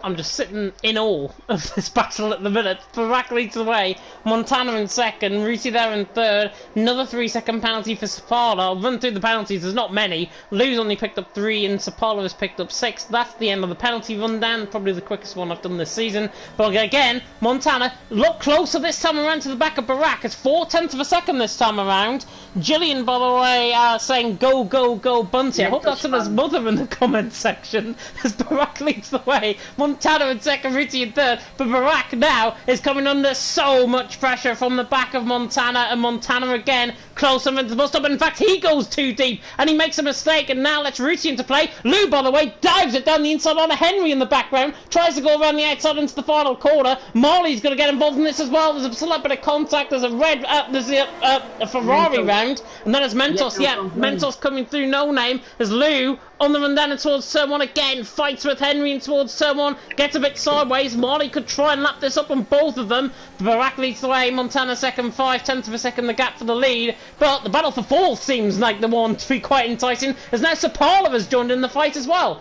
I'm just sitting in awe of this battle at the minute. Barack leads the way, Montana in second, Ruti there in third, another 3-second penalty for Sapala. I'll run through the penalties, there's not many. Lou's only picked up 3 and Sapala has picked up 6. That's the end of the penalty rundown, probably the quickest one I've done this season. But again, Montana look closer this time around to the back of Barack. It's 4/10 of a second this time around. Gillian, by the way, saying go, go, go, Bunty. I hope that's on his mother in the comments section, as Barack leads the way. Montana in second, Ruti in third, but Barack now is coming under so much pressure from the back of Montana, and Montana again closer into the bus stop. In fact, he goes too deep and he makes a mistake, and now lets Ruti into play. Lou, by the way, dives it down the inside on a Henry in the background, tries to go around the outside into the final corner. Marley's going to get involved in this as well. There's a slight bit of contact. There's a red, there's a Ferrari Mentos. Round, and then it's Mentos. Mentos coming through No Name as Lou on the run down and towards turn 1 again, fights with Henry and towards turn 1, gets a bit sideways. Marley could try and lap this up on both of them. Barack leads the way, Montana second, 5/10 of a second the gap for the lead, but the battle for fourth seems like the one to be quite enticing, as now Sapala has joined in the fight as well.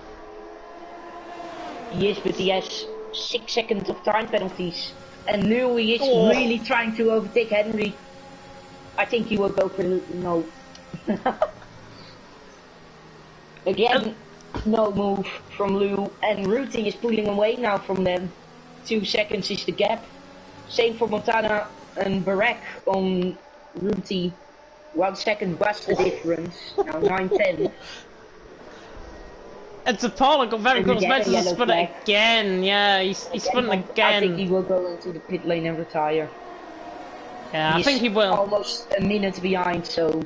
Yes, but he has 6 seconds of time penalties, and Louis is really trying to overtake Henry. I think he will go for no. Again, no move from Lou, and Ruti is pulling away now from them. 2 seconds is the gap. Same for Montana and Barack on Ruti. 1 second was the difference. Now 9-10. And Sapala got very close to spin it again. Yeah, he's spun again. I think he will go into the pit lane and retire. Yeah, I think he will. Almost a minute behind, so.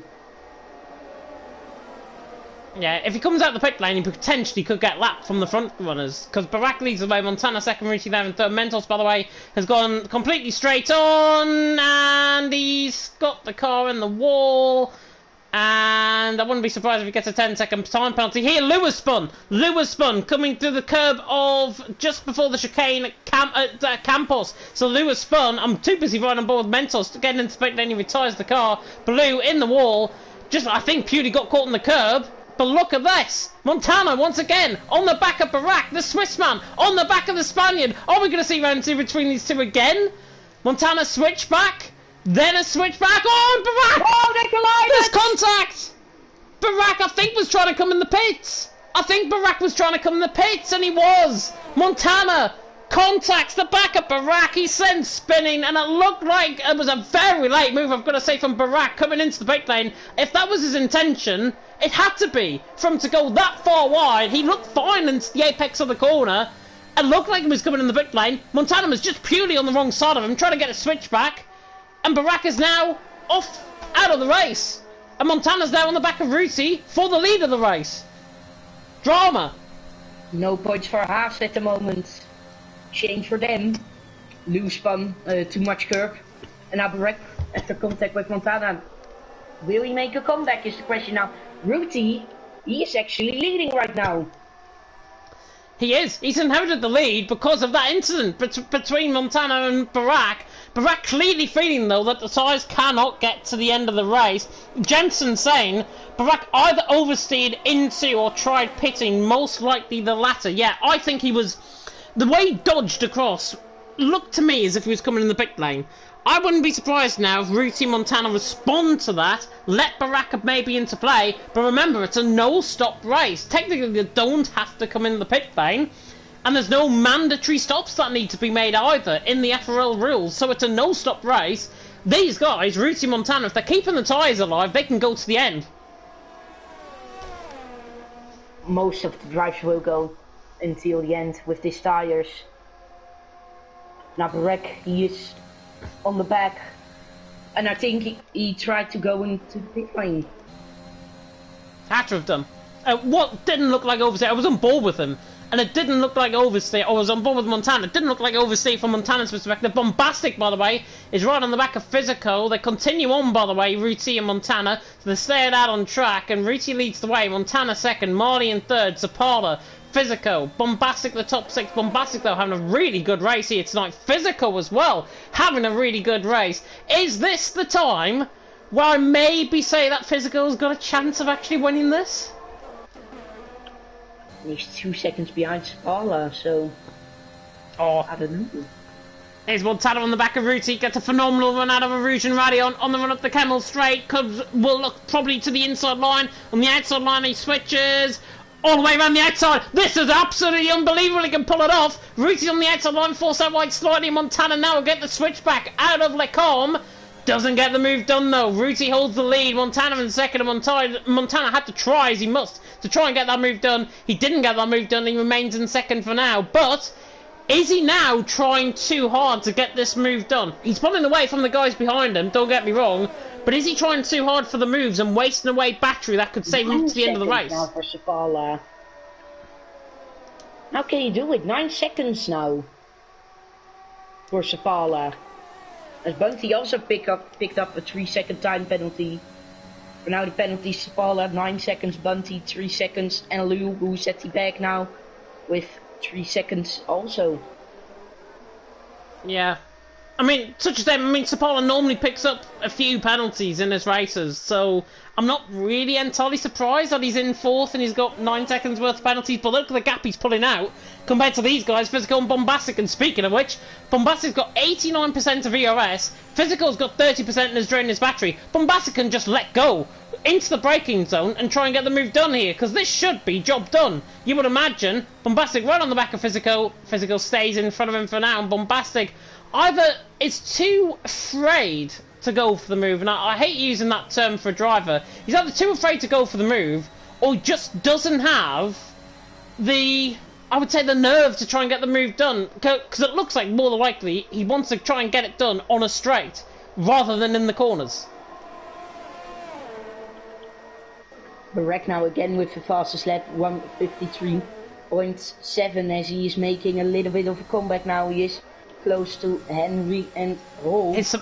Yeah, if he comes out the pit lane, he potentially could get lapped from the front runners, because Barack leads the way, Montana second, Ruti there in third. Mentos, by the way, has gone completely straight on, and he's got the car in the wall, and I wouldn't be surprised if he gets a 10-second time penalty here. Lewis spun, coming through the curb of just before the chicane at Campos. So Lewis spun. I'm too busy riding on board with Mentos, getting into the pit lane, he retires the car. Blue in the wall, just I think purely got caught in the curb. But look at this! Montana once again on the back of Barack, the Swissman on the back of the Spaniard. Are we going to see round 2 between these two again? Montana switch back, then a switch back. Oh, and Barack! Oh, they collided! There's contact! Barack, I think, was trying to come in the pits. And he was. Montana contacts the back of Barack. He sends spinning, and it looked like it was a very late move, I've got to say, from Barack coming into the pit lane. If that was his intention, it had to be for him to go that far wide. He looked fine in the apex of the corner. It looked like he was coming in the pit lane. Montana was just purely on the wrong side of him, trying to get a switch back. And Barack is now off out of the race. And Montana's now on the back of Ruti for the lead of the race. Drama. No points for Haas at the moment. Change for them. Lou spun too much curb. And now Barack after contact with Montana. Will he make a comeback is the question now. Ruti, he is actually leading right now. He is. He's inherited the lead because of that incident between Montana and Barack. Barack clearly feeling, though, that the tyres cannot get to the end of the race. Jensen saying Barack either oversteered into or tried pitting, most likely the latter. Yeah, I think he was... The way he dodged across looked to me as if he was coming in the pit lane. I wouldn't be surprised now if Ruti Montana respond to that, let Barack maybe into play, but remember, it's a no-stop race. Technically, they don't have to come in the pit lane, and there's no mandatory stops that need to be made either in the FRL rules, so it's a no-stop race. These guys, Ruti Montana, if they're keeping the tyres alive, they can go to the end. Most of the drivers will go until the end with these tyres. Now Barack, he is on the back, and I think he tried to go into the pit lane. Had to have done. What didn't look like overstay, I was on board with him, and it didn't look like overstay. I was on board with Montana. It didn't look like overstay from Montana's perspective. Bombastic, by the way, is right on the back of Physical. They continue on, by the way, Ruti and Montana, so they stay out on track, and Ruti leads the way. Montana second, Marley in third, Zapata, Physical, Bombastic the top six. Bombastic, though, having a really good race here tonight. Physical as well, having a really good race. Is this the time where I maybe say that Physical's got a chance of actually winning this? He's 2 seconds behind Spala, so... Oh, I don't know. There's Montana on the back of Ruti, gets a phenomenal run out of Erosion Radion on the run up the Camel straight. Cubs will look probably to the inside line. On the outside line he switches all the way around the outside. This is absolutely unbelievable. He can pull it off. Ruti on the outside line, forced out wide slightly. Montana now will get the switch back out of Lecombe. Doesn't get the move done though. Ruti holds the lead. Montana in second, and Montana had to try as he must to try and get that move done. He didn't get that move done. He remains in second for now. But is he now trying too hard to get this move done? He's pulling away from the guys behind him, don't get me wrong, but is he trying too hard for the moves and wasting away battery that could save him to the end of the race? Now for Safala. How can you do it? 9 seconds now for Safala. As Bunty also picked up a 3-second time penalty. For now the penalty Safala 9 seconds, Bunty 3 seconds, and Lou who sets he back now with 3 seconds also. Yeah. I mean, such as them, Sapala normally picks up a few penalties in his races, so I'm not really entirely surprised that he's in fourth and he's got 9 seconds worth of penalties, but look at the gap he's pulling out compared to these guys, Physical and Bombastic. And speaking of which, Bombastic's got 89% of ERS, Physical's got 30% and has drained his battery. Bombastic can just let go into the braking zone and try and get the move done here, because this should be job done. You would imagine Bombastic right on the back of Physical. Physical stays in front of him for now, and Bombastic either is too afraid to go for the move, and I hate using that term for a driver. He's either too afraid to go for the move, or just doesn't have the, I would say, the nerve to try and get the move done, because it looks like more than likely he wants to try and get it done on a straight rather than in the corners. Barack now again with the fastest lap, 1:53.7, as he is making a little bit of a comeback now. He is close to Henry and Roll. It's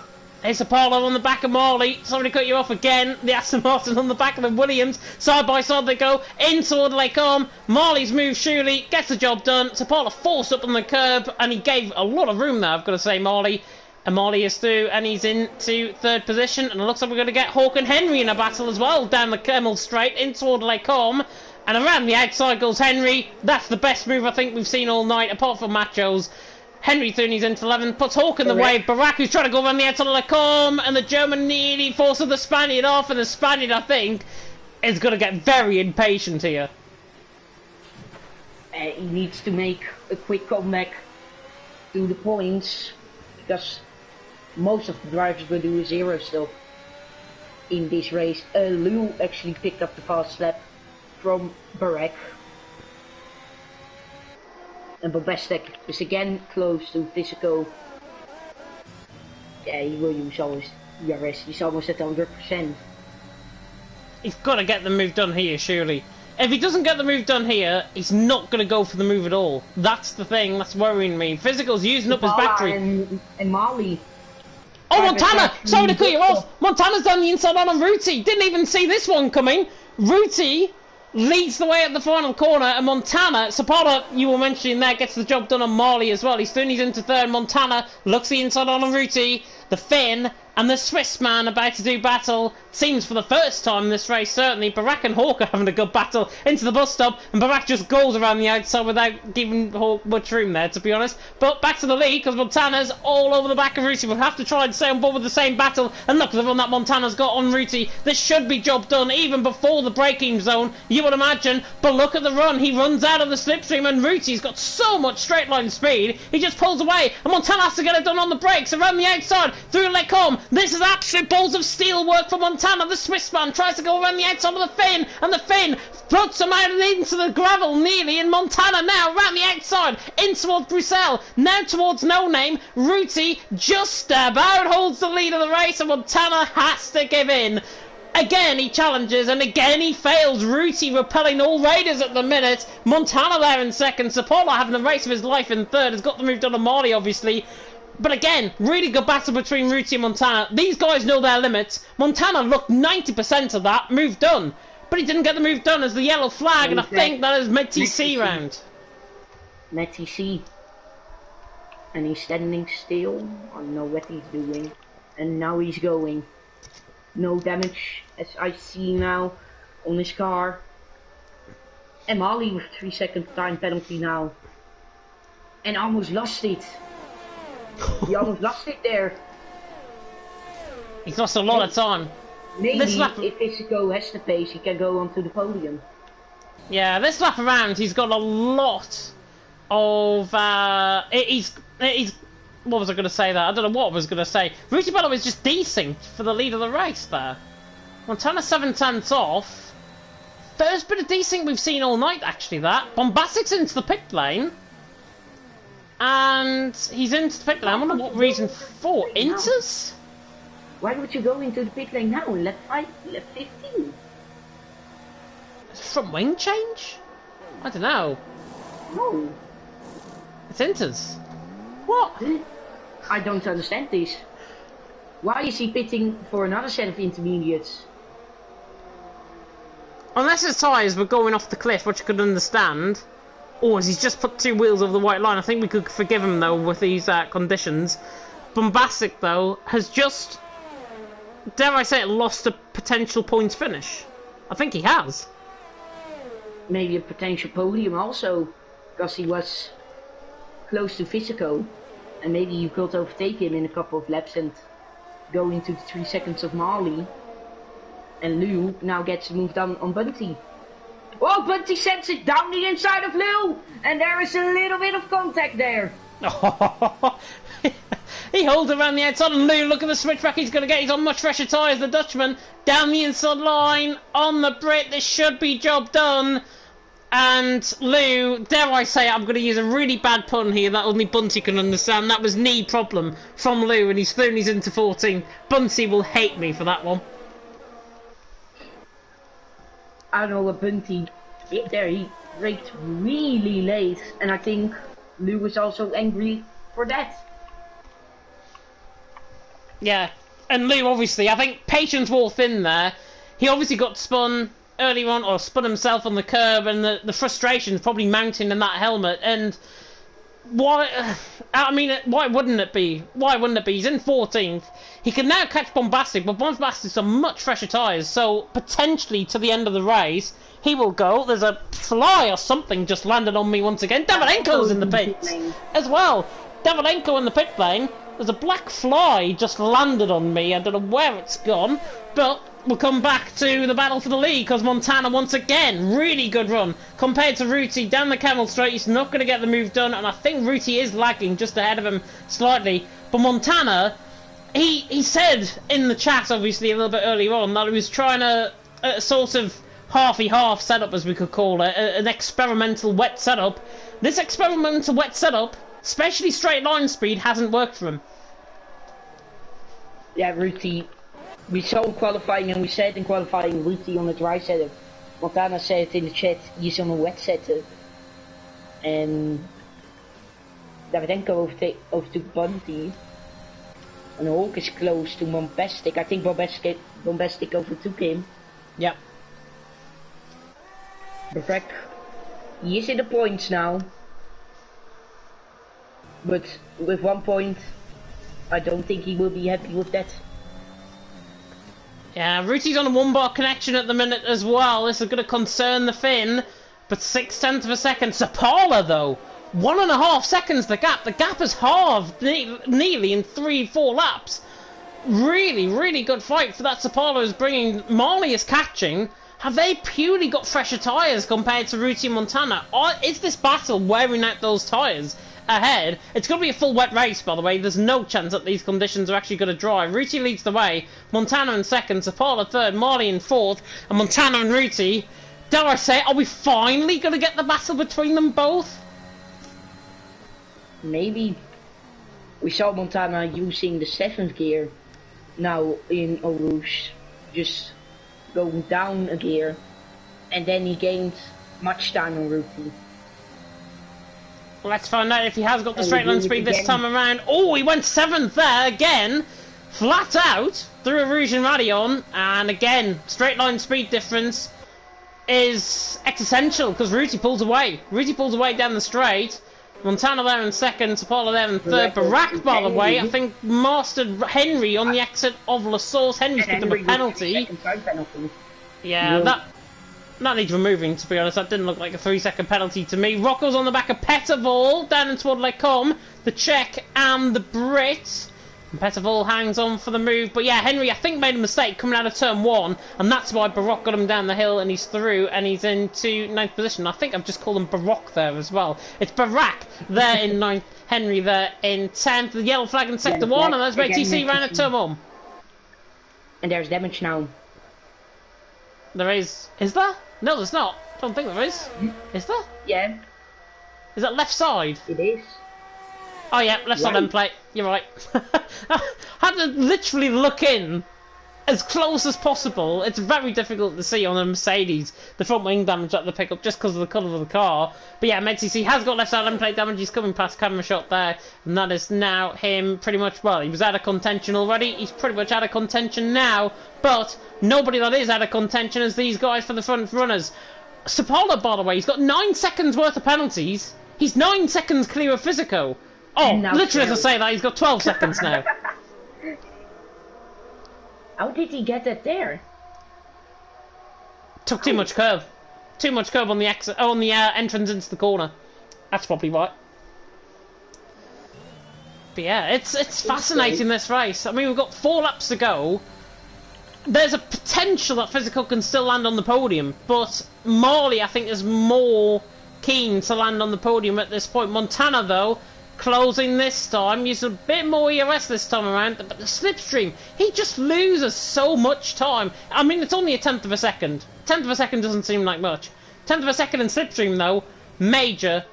Apollo on the back of Marley. Somebody cut you off again. The Aston Martin on the back of the Williams. Side by side they go. In toward Lecombe. Marley's move surely gets the job done. Apollo forced up on the curb, and he gave a lot of room there, I've got to say, Marley. And Marley is through, and he's into third position. And it looks like we're going to get Hawk and Henry in a battle as well. Down the Camel straight, in toward Lecombe. And around the outside goes Henry. That's the best move I think we've seen all night, apart from Machos. Henry Thuney's into 11, puts Hawk in the way. Barack, who's trying to go around the outside of Lecombe, and the German nearly forces the Spaniard off, and the Spaniard, I think, is going to get very impatient here. He needs to make a quick comeback to the points, because most of the drivers will do a 0 still in this race. Lou actually picked up the fast lap from Barack. And Bombastic is again close to Physical. Yeah, he will use all his ERS. He's almost at 100%. He's got to get the move done here, surely. If he doesn't get the move done here, he's not going to go for the move at all. That's the thing that's worrying me. Physical's using up his battery. And Marley. Oh, Montana! Sorry to cut you off. Montana's down the inside on Ruti. Didn't even see this one coming. Ruti leads the way at the final corner, and Montana, Zapata, you were mentioning there, gets the job done on Marley as well. He's into third. Montana looks the inside on Ruti, the Finn, and the Swiss man about to do battle. Seems for the first time in this race, certainly. Barak and Hawk are having a good battle into the bus stop, and Barak just goes around the outside without giving Hawk much room there, to be honest. But back to the lead, because Montana's all over the back of Ruti. We'll have to try and stay on board with the same battle, and look at the run that Montana's got on Ruti. This should be job done even before the braking zone, you would imagine. But look at the run. He runs out of the slipstream, and Ruti's got so much straight line speed, he just pulls away, and Montana has to get it done on the brakes, around the outside, through Lecombe. This is absolute balls of steel work for Montana. The Swiss man tries to go around the outside of the Finn, and the Finn puts him out into the gravel nearly, and Montana now around the outside, in towards Bruxelles, now towards No Name. Ruti just about holds the lead of the race, and Montana has to give in. Again he challenges, and again he fails. Ruti repelling all raiders at the minute. Montana there in second. Sapola having the race of his life in third. Has got the move done on Marley, obviously. But again, really good battle between Ruti and Montana. These guys know their limits. Montana looked 90% of that move done, but he didn't get the move done as the yellow flag, and I think that is Métis round. Métis. And he's standing still. I don't know what he's doing. And now he's going. No damage, as I see now, on his car. And Mali with 3 second time penalty now. And almost lost it. He almost lost it there. He's lost a lot of time. Maybe if Isico has the pace, he can go onto the podium. Yeah, this lap around, he's got a lot of. He's. What was I going to say there? I don't know what I was going to say. Ruti Bello is just desynced for the lead of the race there. Montana 7/10 off. First bit of desync we've seen all night, actually, that. Bombastic's into the pit lane. And he's into the pit lane. I wonder what reason for. Inters? Why would you go into the pit lane now in lap 15? Front wing change? I don't know. No. It's Inters. What? I don't understand this. Why is he pitting for another set of intermediates? Unless his tyres were going off the cliff, which I could understand. Or has he just put 2 wheels over the white line? I think we could forgive him, though, with these conditions. Bombastic, though, has just, dare I say it, lost a potential points finish. I think he has. Maybe a potential podium also, because he was close to Fisico. And maybe you could overtake him in a couple of laps and go into the 3 seconds of Marley. And Lou now gets moved on Bunty. Oh, Bunty sends it down the inside of Lou! And there is a little bit of contact there. He holds around the outside, and Lou, look at the switchback he's going to get. He's on much fresher tyres, the Dutchman. Down the inside line, on the Brit. This should be job done. And Lou, dare I say, I'm going to use a really bad pun here that only Bunty can understand. That was knee problem from Lou, and he's thrown his into 14. Bunty will hate me for that one. I don't know what Bunty did there. He braked really late, and I think Lou was also angry for that. Yeah, and Lou, obviously, I think patience wore thin there. He obviously got spun earlier on, or spun himself on the curb, and the frustration's probably mounting in that helmet. And why? I mean, why wouldn't it be? Why wouldn't it be? He's in 14th. He can now catch Bombastic, but Bombastic's on much fresher tyres, so potentially to the end of the race, he will go. There's a fly or something just landed on me once again. Davidenko's in the pits as well. Davidenko in the pit lane. There's a black fly just landed on me. I don't know where it's gone, but we'll come back to the battle for the lead, because Montana, once again, really good run. Compared to Ruti, down the Camel Straight, he's not going to get the move done, and I think Ruti is lagging just ahead of him slightly. But Montana, he said in the chat, obviously, a little bit earlier on, that he was trying a sort of half setup, as we could call it, an experimental wet setup. This experimental wet setup, especially straight line speed, hasn't worked for him. Yeah, Ruti. We saw qualifying, and we said in qualifying Ruti on the dry setup. Montana said in the chat he's on a wet setup. And Davidenko overtook Bunty. And Hawk is close to Bombastic. I think Bombastic overtook him. Yep. Barak, he is in the points now. But with 1 point, I don't think he will be happy with that. Yeah, Ruti's on a 1-bar connection at the minute as well. This is going to concern the Finn. But 0.6 of a second. Sapala, though, 1.5 seconds the gap. The gap has halved nearly in 3-4 laps. Really, really good fight for that. Sapala is bringing. Marley is catching. Have they purely got fresher tyres compared to Ruti and Montana? Or is this battle wearing out those tyres ahead? It's going to be a full wet race, by the way. There's no chance that these conditions are actually going to dry. Ruti leads the way. Montana in second. Sapala third. Marley in fourth. And Montana and Ruti, dare I say, are we finally going to get the battle between them both? Maybe. We saw Montana using the 7th gear now in Eau Rouge. Just going down a gear. And then he gained much time on Ruti. Let's find out if he has got the straight line speed this time around. Oh, he went 7th there again. Flat out through a Rouge and Radion. And again, straight line speed difference is existential because Ruti pulls away. Ruti pulls away down the straight. Montana there in second, Sapala there in third. Barak, by the way, I think mastered Henry on the exit of La Source. Henry's picked up a penalty. Yeah, that needs removing, to be honest. That didn't look like a 3-second penalty to me. Rocco's on the back of Petterval, down in toward Lecom, the Czech and the Brit. And Petterval hangs on for the move. But yeah, Henry, I think, made a mistake coming out of turn 1, and that's why Barak got him down the hill, and he's through, and he's into 9th position. I think I've just called him Barak there as well. It's Barak there in 9th, Henry there in 10th. The yellow flag in sector 1, and there's BTC round at turn 1. And there's damage now. There is. Is there? No, there's not. I don't think there is. Is there? Yeah. Is that left side? It is. Oh yeah, left side end plate. You're right. Had to literally look in as close as possible. It's very difficult to see on a Mercedes the front wing damage that they pick up just because of the colour of the car. But yeah, MedCC has got left side end plate damage. He's coming past camera shot there, and that is now him pretty much. Well, he was out of contention already. He's pretty much out of contention now. But nobody that is out of contention is these guys for the front runners. Sapala, by the way, he's got 9 seconds worth of penalties. He's 9 seconds clear of Physico. Oh, literally as I say that, he's got 12 seconds now. How did he get that there? Took too much curve. Too much curve on the exit, on the entrance into the corner. That's probably right. But yeah, it's fascinating, this race. I mean, we've got 4 laps to go. There's a potential that Physical can still land on the podium, but Marley, I think, is more keen to land on the podium at this point. Montana, though, closing this time, using a bit more EOS this time around, but the slipstream, he just loses so much time. I mean, it's only a 10th of a second. 10th of a second doesn't seem like much. 10th of a second in slipstream, though, major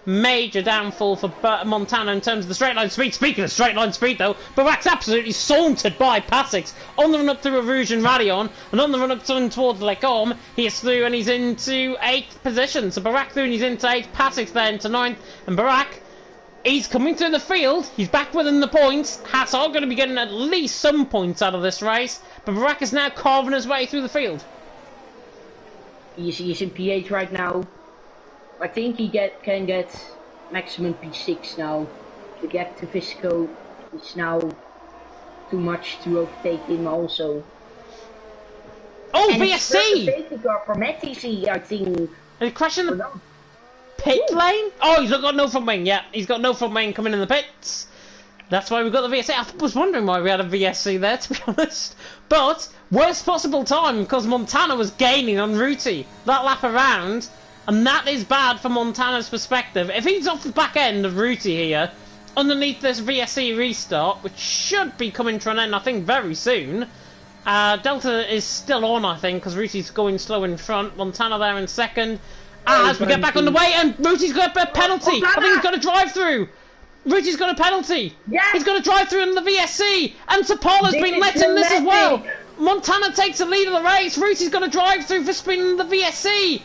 downfall for Montana in terms of the straight line speed. Speaking of straight line speed, though, Barak's absolutely sauntered by Passix on the run up through a Rouge and Radion, and on the run up towards Lecom, he is through and he's into 8th position. So Barak through and he's into 8th, Passix there into 9th, and Barak, he's coming through the field. He's back within the points. Haas are going to be getting at least some points out of this race, but Barak is now carving his way through the field. He's in P8 right now. I think he can get maximum P6 now. The gap to Fisco is now too much to overtake him also. Oh, and VSC! It's safety car for MedCC, I think. Are crashing the pit lane? Oh, he's got no front wing. Yeah, he's got no front wing coming in the pits. That's why we've got the VSC. I was wondering why we had a VSC there, to be honest. But worst possible time, because Montana was gaining on Ruti that lap around. And that is bad for Montana's perspective. If he's off the back end of Ruti here, underneath this VSC restart, which should be coming to an end, I think, very soon. Delta is still on, I think, because Ruti's going slow in front. Montana there in second. As we get back on the way, and Ruti's got a penalty. I think he's got a drive-through. Ruti's got a penalty. Yes. He's got a drive-through in the VSC. And Sapala's been let in this as well. Montana takes the lead of the race. Ruti's got a drive-through for spinning the VSC.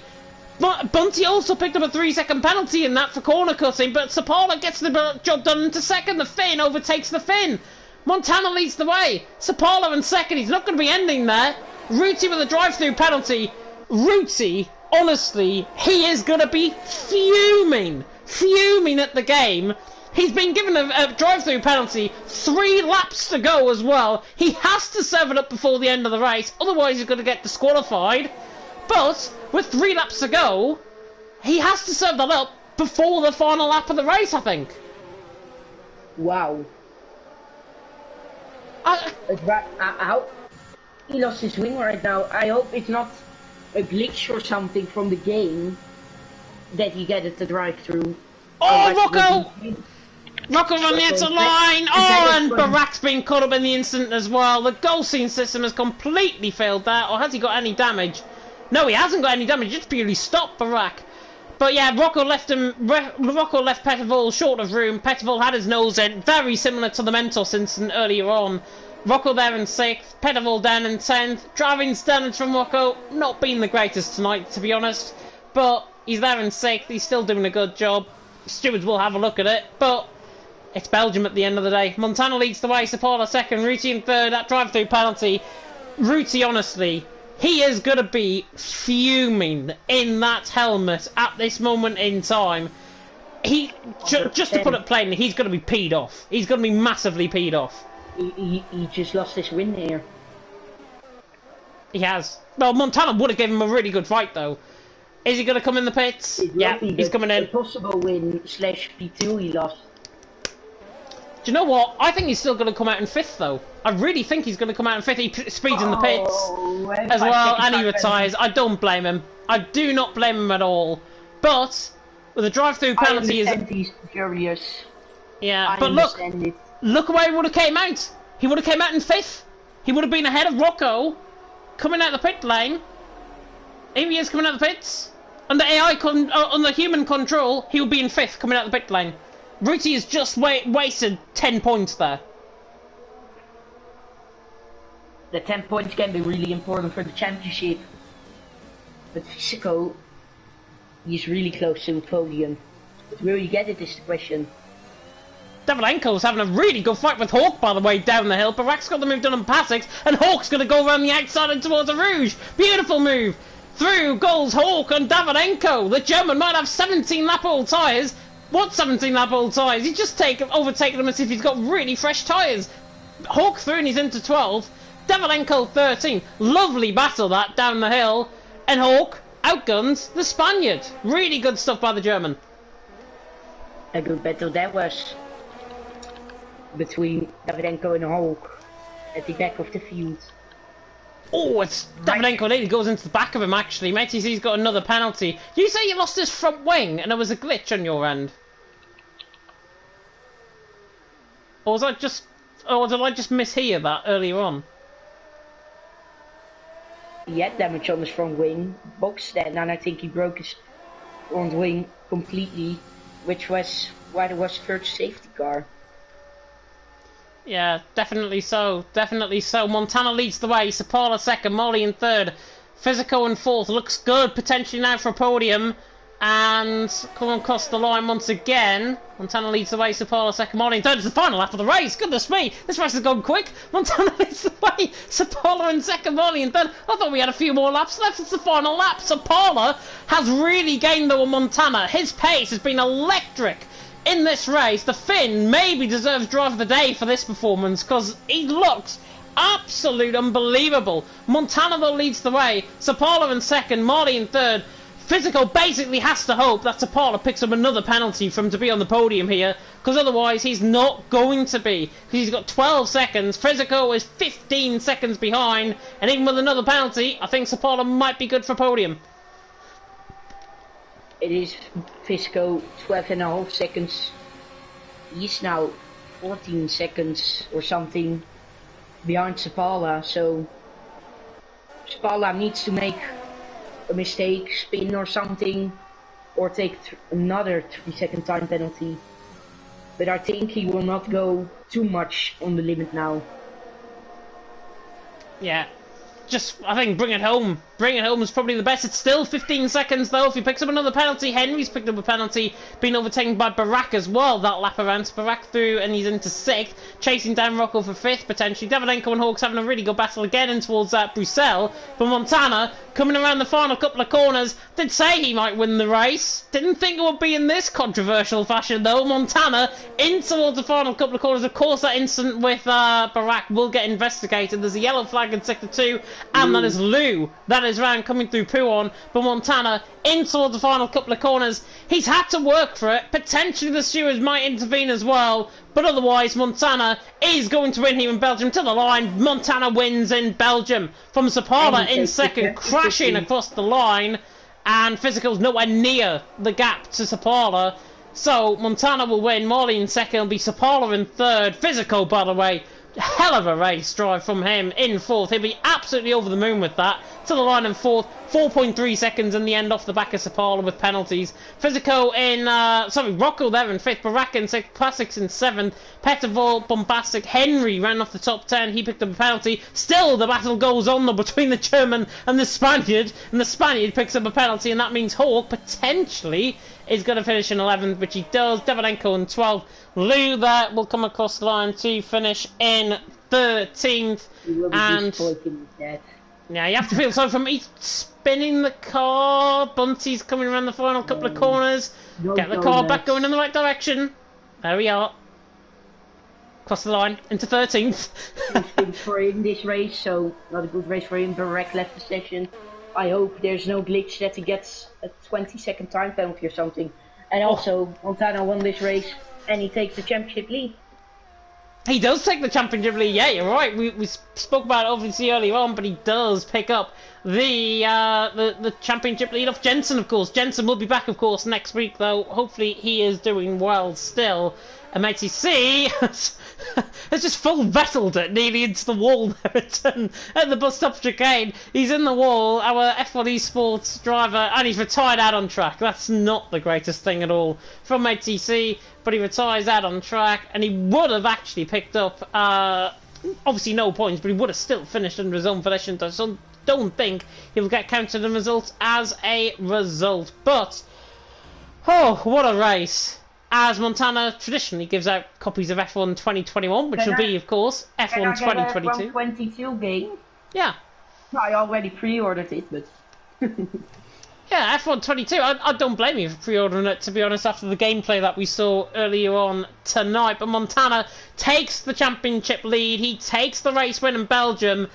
But Bunty also picked up a 3-second penalty in that for corner cutting, but Sapala gets the job done into second. The Finn overtakes the Finn. Montana leads the way. Sapala in second. He's not going to be ending there. Ruti with a drive-through penalty. Ruti honestly, he is going to be fuming at the game. He's been given a drive-through penalty, 3 laps to go as well. He has to serve it up before the end of the race, otherwise he's going to get disqualified. But with 3 laps to go, he has to serve that up before the final lap of the race, I think. Wow. How he lost his wing right now. I hope it's not a glitch or something from the game that he get at the drive-through. Oh, Rocco! Rocco on the outside line! Oh, and Barak's been caught up in the incident as well. The goal scene system has completely failed there. Or has he got any damage? No, he hasn't got any damage. Just purely stopped Barak. But yeah, Rocco left Petterval short of room. Petterval had his nose in, very similar to the Mentos incident earlier on. Rocco there in 6th, Petterval down in 10th. Driving standards from Rocco, not been the greatest tonight, to be honest. But he's there in 6th, he's still doing a good job. Stewards will have a look at it, but it's Belgium at the end of the day. Montana leads the way, Sapala 2nd, Ruti in 3rd, that drive-through penalty. Ruti, honestly, he is going to be fuming in that helmet at this moment in time. Just to put it plainly, he's going to be peed off. He's going to be massively peed off. He just lost his win here. He has. Well, Montana would have given him a really good fight, though. Is he going to come in the pits? Yeah, he's coming in. A possible win / P2 he lost. Do you know what? I think he's still going to come out in 5th, though. I really think he's going to come out in 5th. He speeds in the pits as well, and he retires. I don't blame him. I do not blame him at all. But with a drive-through penalty, he's furious. Yeah, but look where he would have came out. He would have came out in 5th. He would have been ahead of Rocco, coming out the pit lane. Here he is coming out the pits. Under under human control, he would be in 5th, coming out the pit lane. Ruti has just wasted 10 points there. The 10 points can be really important for the championship. But Physico, he's really close to the podium. But will he get it is the question. Davidenko's having a really good fight with Hawk, by the way, down the hill. Barak's got the move done on Passix, and Hawk's going to go around the outside and towards the Rouge. Beautiful move. Through goals Hawk and Davidenko. The German might have 17 lap-old tyres. What 17 lap-old tyres? He's just overtaken them as if he's got really fresh tyres. Hawk through and he's into 12th. Davidenko 13. Lovely battle that down the hill. And Hawk outguns the Spaniard. Really good stuff by the German. A good battle that was between Davidenko and Hawk at the back of the field. Oh, it's Davidenko nearly goes into the back of him, actually. Matey's got another penalty. You say you lost his front wing and there was a glitch on your end? Or did I just mishear that earlier on? He had damage on his front wing, boxed that, and I think he broke his front wing completely, which was why there was first safety car. Yeah, definitely so. Definitely so. Montana leads the way. Sapala 2nd, Molly in 3rd. Physico in 4th. Looks good, potentially now for a podium. And come across the line once again. Montana leads the way. Sapala 2nd, Molly in 3rd. It's the final lap of the race. Goodness me. This race has gone quick. Montana leads the way. Sapala in 2nd, Molly in 3rd. I thought we had a few more laps left. It's the final lap. Sapala has really gained though on Montana. His pace has been electric. In this race, the Finn maybe deserves drive of the day for this performance because he looks absolute unbelievable. Montana though leads the way. Sapala in 2nd, Marley in 3rd. Physico basically has to hope that Sapala picks up another penalty for him to be on the podium here because otherwise he's not going to be because he's got 12 seconds. Physico is 15 seconds behind and even with another penalty, I think Sapala might be good for podium. It is Fisco 12.5 seconds. He's now 14 seconds or something behind Sapala, so Sapala needs to make a mistake, spin or something, or take another 3-second time penalty. But I think he will not go too much on the limit now. Yeah. just, I think, bring it home. Bring it home is probably the best. It's still 15 seconds, though. If he picks up another penalty, Henry's picked up a penalty, being overtaken by Barak as well, that lap around. So Barak through, and he's into 6th, chasing down Rocco for 5th, potentially. Davydenko and Hawks having a really good battle again in towards Bruxelles. But Montana, coming around the final couple of corners, did say he might win the race. Didn't think it would be in this controversial fashion, though. Montana, in towards the final couple of corners. Of course, that incident with Barak will get investigated. There's a yellow flag in sector 2, and that is Lou. That is round coming through Pouon, but Montana in towards the final couple of corners. He's had to work for it. Potentially the stewards might intervene as well, but otherwise Montana is going to win here in Belgium to the line. Montana wins in Belgium from Zapala in second, crashing across the line, and Physical's nowhere near the gap to Zapala. So Montana will win. Morley in second, will be Zapala in third. Physical, by the way, hell of a race drive from him in fourth. He'll be absolutely over the moon with that. To the line in fourth, 4.3 seconds in the end off the back of Sapala with penalties. Physico in, Rocco there in fifth, Barak in sixth, Classics in seventh, Petterval, Bombastic, Henry ran off the top 10, he picked up a penalty. Still the battle goes on though between the German and the Spaniard, and the Spaniard picks up a penalty, and that means Hawk potentially is going to finish in 11th, which he does. Davydenko in 12th. Lou there will come across the line to finish in 13th. And yeah, you have to feel sorry for him. He's spinning the car. Bunty's coming around the final couple of corners. Get the car back going in the right direction. There we are. Cross the line into 13th. He's been through in this race, so not a good race for him. Barak left the session. I hope there's no glitch that he gets a 20-second time penalty or something. And also, Montana won this race, and he takes the championship lead. He does take the championship lead, yeah, you're right. We spoke about it obviously earlier on, but he does pick up the championship lead off Jensen, of course. Jensen will be back, of course, next week, though. Hopefully he is doing well still. And MTC has just full vettled it nearly into the wall there at the bus stop chicane. He's in the wall, our F1 Esports driver, and he's retired out on track. That's not the greatest thing at all from ATC, but he retires out on track, and he would have actually picked up, obviously no points, but he would have still finished under his own volition, so don't think he'll get counted in results as a result. But, oh, what a race. As Montana traditionally gives out copies of F1 2021, which will be, of course, F1 2022. F1 22 game? Yeah. I already pre-ordered it, but... Yeah, F1 22. I don't blame you for pre-ordering it, to be honest, after the gameplay that we saw earlier on tonight. But Montana takes the championship lead. He takes the race win in Belgium.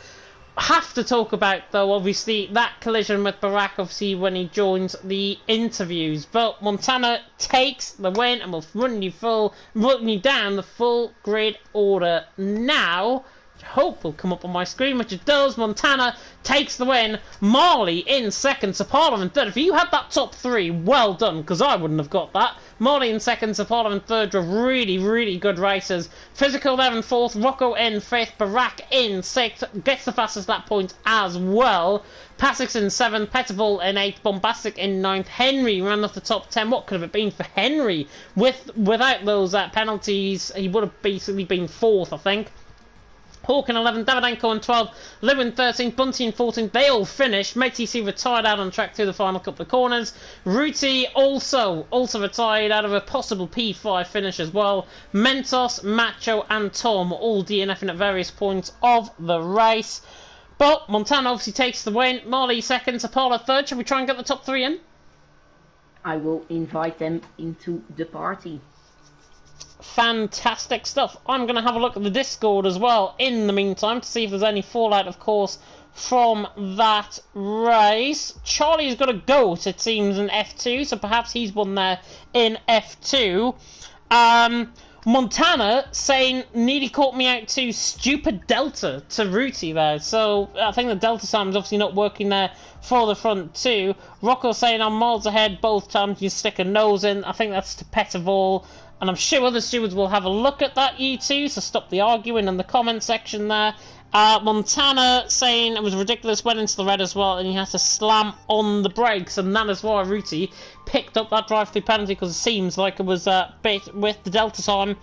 Have to talk about, though, obviously, that collision with Barak, obviously, when he joins the interviews. But Montana takes the win and will run you down the full grid order now. Which I hope will come up on my screen, which it does. Montana takes the win. Marley in second, Zapala in third. If you had that top three, well done, because I wouldn't have got that. Marley in second, Zapala in third were really, really good races. Physical there in fourth, Rocco in fifth, Barak in sixth, gets the fastest lap point as well. Pasix in seventh, Petterval in eighth, Bombastic in ninth. Henry ran off the top 10. What could have it been for Henry? Without those penalties, he would have basically been fourth, I think. Hawk in 11th, Davydenko in 12th, Lou in 13th, Bunty in 14th. They all finished. MTC retired out on track through the final couple of corners. Ruti also retired out of a possible P5 finish as well. Mentos, Macho and Tom all DNFing at various points of the race. But Montana obviously takes the win. Marley second, Zapala third. Shall we try and get the top three in? I will invite them into the party. Fantastic stuff. I'm going to have a look at the Discord as well in the meantime to see if there's any fallout, of course, from that race. Charlie's got a goat, it seems, in F2, so perhaps he's won there in F2. Montana saying nearly caught me out to stupid Delta to Ruti there, so I think the Delta sound is obviously not working there for the front two. Rocco saying I'm miles ahead both times you stick a nose in. I think that's to Petterval. And I'm sure other stewards will have a look at that, you two, so stop the arguing in the comment section there. Montana saying it was ridiculous, went into the red as well, and he had to slam on the brakes, and that is why Ruti picked up that drive-through penalty, because it seems like it was bit with the Delta time.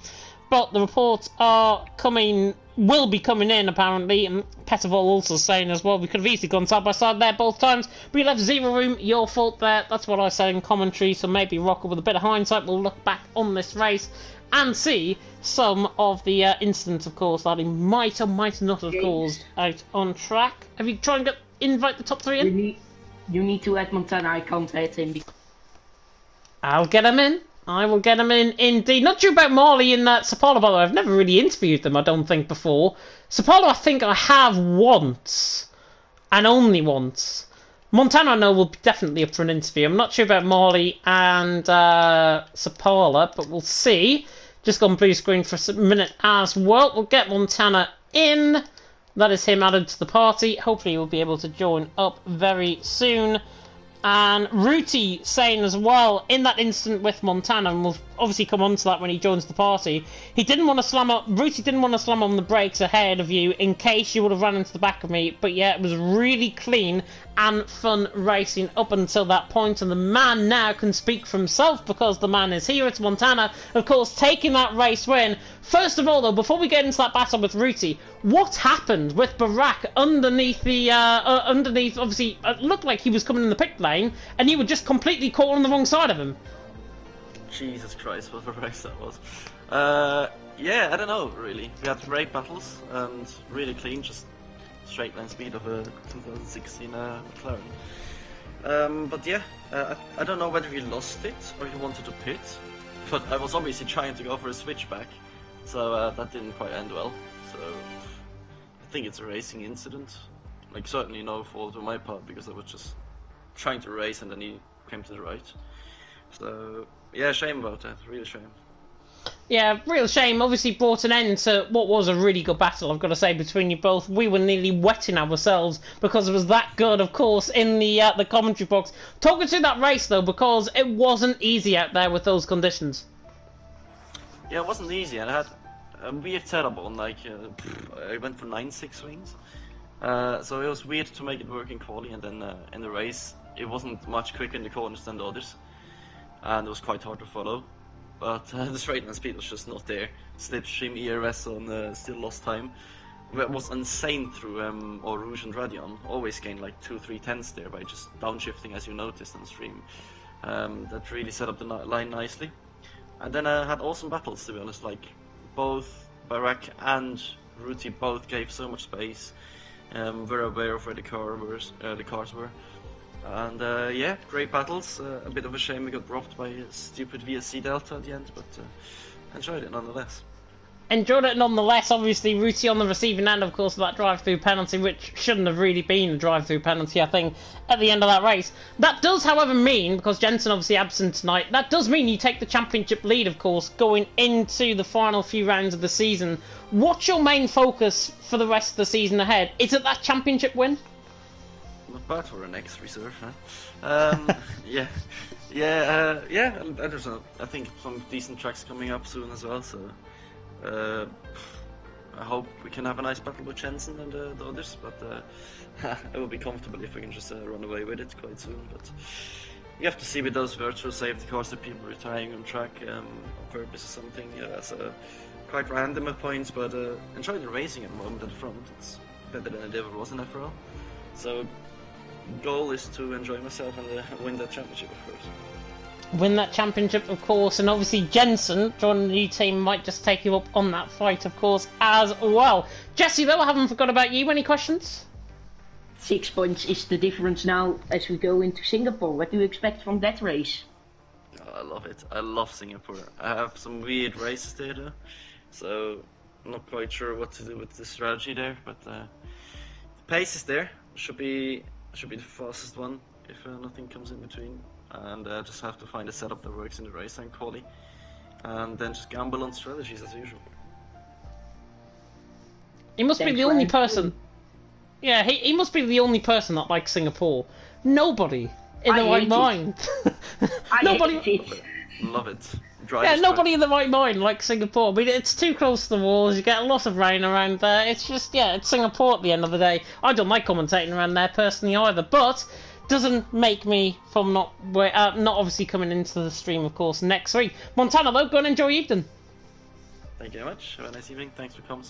But the reports are coming will be coming in, apparently, and Petavol also saying as well, we could have easily gone side by side there both times, but you left zero room, your fault there. That's what I said in commentary, so maybe Rocker, with a bit of hindsight, will look back on this race and see some of the incidents, of course, that he might or might not have caused out on track. Have you tried and invite the top three in? You need to let Montana. I can't let him. I'll get him in. I will get him in, indeed. Not sure about Marley and Sapolo, by the way. I've never really interviewed them, I don't think, before. Sapolo, I think I have once. And only once. Montana, I know, will be definitely up for an interview. I'm not sure about Marley and Sapolo, but we'll see. Just gone blue screen for a minute as well. We'll get Montana in. That is him added to the party. Hopefully he'll be able to join up very soon. And Ruti saying as well, in that incident with Montana, and we'll obviously come on to that when he joins the party, he didn't want to slam up, Ruti didn't want to slam on the brakes ahead of you in case you would have run into the back of me, but yeah, it was really clean and fun racing up until that point, and the man now can speak for himself because the man is here. It's Montana, of course, taking that race win. First of all, though, before we get into that battle with Ruti, what happened with Barack underneath the, obviously, it looked like he was coming in the pit lane, and you were just completely caught on the wrong side of him? Jesus Christ, what a race that was. Yeah, I don't know, really. We had great battles, and really clean, just straight line speed of a 2016 McLaren. But yeah, I don't know whether he lost it, or he wanted to pit, but I was obviously trying to go for a switchback, so that didn't quite end well. So I think it's a racing incident. Like, certainly no fault on my part, because I was just trying to race and then he came to the right. So yeah, shame about that, real shame. Yeah, real shame. Obviously brought an end to what was a really good battle, I've got to say, between you both. We were nearly wetting ourselves because it was that good, of course, in the commentary box. Talk us through that race, though, because it wasn't easy out there with those conditions. Yeah, it wasn't easy, and I had a weird setup on, like, I went for 9-6 swings. So it was weird to make it work in quali, and then in the race, it wasn't much quicker in the corners than the others. And it was quite hard to follow. But the straight line speed was just not there. Slipstream ERS on still lost time. It was insane through or Rouge and Radion. Always gained like 2-3 tenths there by just downshifting, as you noticed on stream. That really set up the line nicely. And then I had awesome battles, to be honest. Like, both Barack and Ruti both gave so much space. Very aware of where the cars were. And yeah, great battles. A bit of a shame we got dropped by a stupid VSC Delta at the end, but enjoyed it nonetheless. Enjoyed it nonetheless. Obviously, Ruti on the receiving end, of course, of that drive-through penalty, which shouldn't have really been a drive-through penalty, I think, at the end of that race. That does, however, mean, because Jensen obviously absent tonight, that does mean you take the championship lead, of course, going into the final few rounds of the season. What's your main focus for the rest of the season ahead? Is it that championship win? Not bad for an ex-reserve, huh? Yeah. There's I think some decent tracks coming up soon as well, so I hope we can have a nice battle with Jensen and the others, but it will be comfortable if we can just run away with it quite soon. But you have to see with those virtual safety cars that people retiring on track on purpose or something. Yeah, that's quite random at points, but enjoy the racing at the moment at the front. It's better than it ever was in FRL. So goal is to enjoy myself and win that championship, of course. Win that championship, of course, and obviously Jensen joining the new team might just take you up on that fight, of course, as well. Jesse, though, I haven't forgot about you. Any questions? 6 points is the difference now as we go into Singapore. What do you expect from that race? Oh, I love it. I love Singapore. I have some weird races there, though, so I'm not quite sure what to do with the strategy there, but the pace is there. Should be the fastest one if nothing comes in between, and just have to find a setup that works in the race and quali, and then just gamble on strategies as usual. He must be the only person. Yeah, he must be the only person that likes Singapore. Nobody in the right mind. Nobody. Love it. Yeah, nobody in the right mind likes Singapore. I mean, it's too close to the walls, you get a lot of rain around there. It's just, yeah, it's Singapore at the end of the day. I don't like commentating around there personally either, but doesn't make me from not obviously coming into the stream, of course, next week. Montana, though, go and enjoy your evening. Thank you very much. Have a nice evening. Thanks for coming.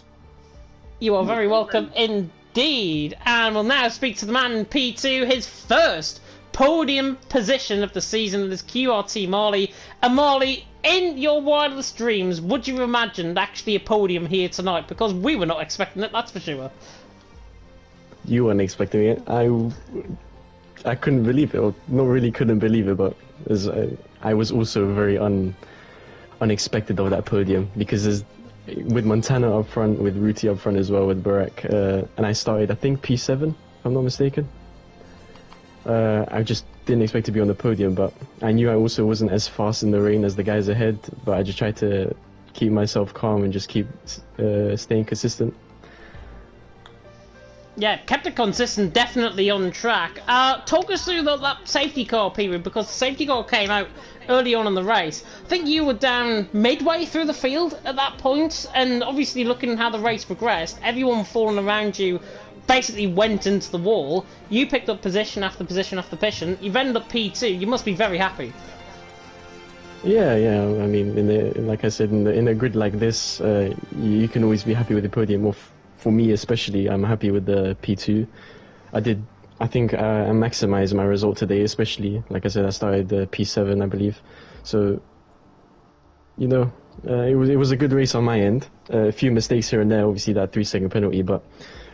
You are very welcome indeed. And we'll now speak to the man in P2, his first podium position of the season is QRT Marley. And Marley, in your wildest dreams, would you have imagined actually a podium here tonight? Because we were not expecting it, that's for sure. You weren't expecting it. I couldn't believe it, or not really couldn't believe it, but I was also very unexpected of that podium, because with Montana up front, with Ruti up front as well, with Barak, and I started, I think, P7, if I'm not mistaken. I just didn't expect to be on the podium, but I knew I also wasn't as fast in the rain as the guys ahead, but I just tried to keep myself calm and just keep staying consistent. Yeah, kept it consistent, definitely on track. Talk us through that safety car period, because the safety car came out early on in the race. I think you were down midway through the field at that point, and obviously looking at how the race progressed, everyone falling around you basically went into the wall. You picked up position after position after position. You've ended up P2. You must be very happy. Yeah. I mean, like I said, in a grid like this, you can always be happy with the podium. Or for me, especially, I'm happy with the P2. I think I maximized my result today, especially. Like I said, I started P7, I believe. So, you know, it was a good race on my end. A few mistakes here and there, obviously that 3-second penalty, but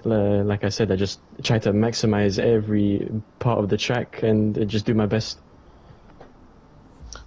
like I said, I just tried to maximize every part of the track and just do my best.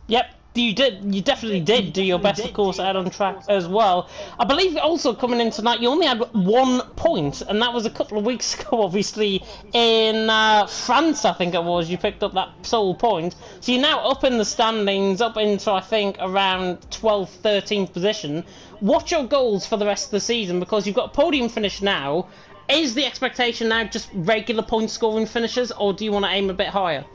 Yep, you did. You definitely did do your best, of course, out on track as well. I believe also coming in tonight, you only had 1 point, and that was a couple of weeks ago, obviously, in France, I think it was. You picked up that sole point. So you're now up in the standings, up into, I think, around 12th, 13th position. What's your goals for the rest of the season? Because you've got a podium finish now. Is the expectation now just regular point scoring finishes, or do you want to aim a bit higher?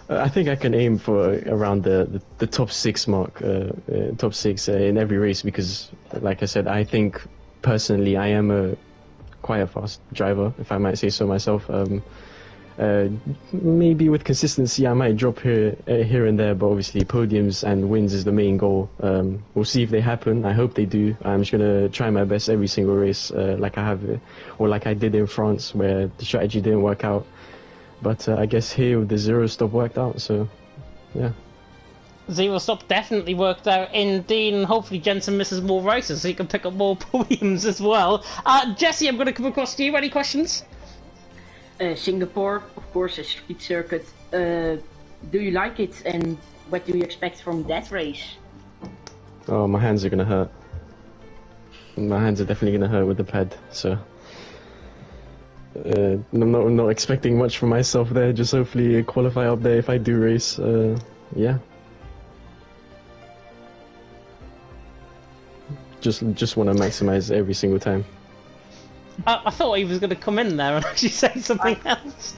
I think I can aim for around the top 6 mark, top 6 in every race, because, like I said, I think personally I am quite a fast driver, if I might say so myself. Maybe with consistency I might drop here and there, but obviously podiums and wins is the main goal. We'll see if they happen. I hope they do. I'm just gonna try my best every single race, like I have, or like I did in France, where the strategy didn't work out. But I guess here with the 0 stop worked out, so yeah. 0 stop definitely worked out indeed, and hopefully Jensen misses more races so he can pick up more podiums as well. Jesse, I'm going to come across to you. Any questions? Singapore, of course, a street circuit. Do you like it, and what do you expect from that race? Oh, my hands are going to hurt. My hands are definitely going to hurt with the pad, so... I'm not expecting much from myself there, just hopefully qualify up there if I do race, yeah. Just want to maximize every single time. I thought he was going to come in there and actually say something else.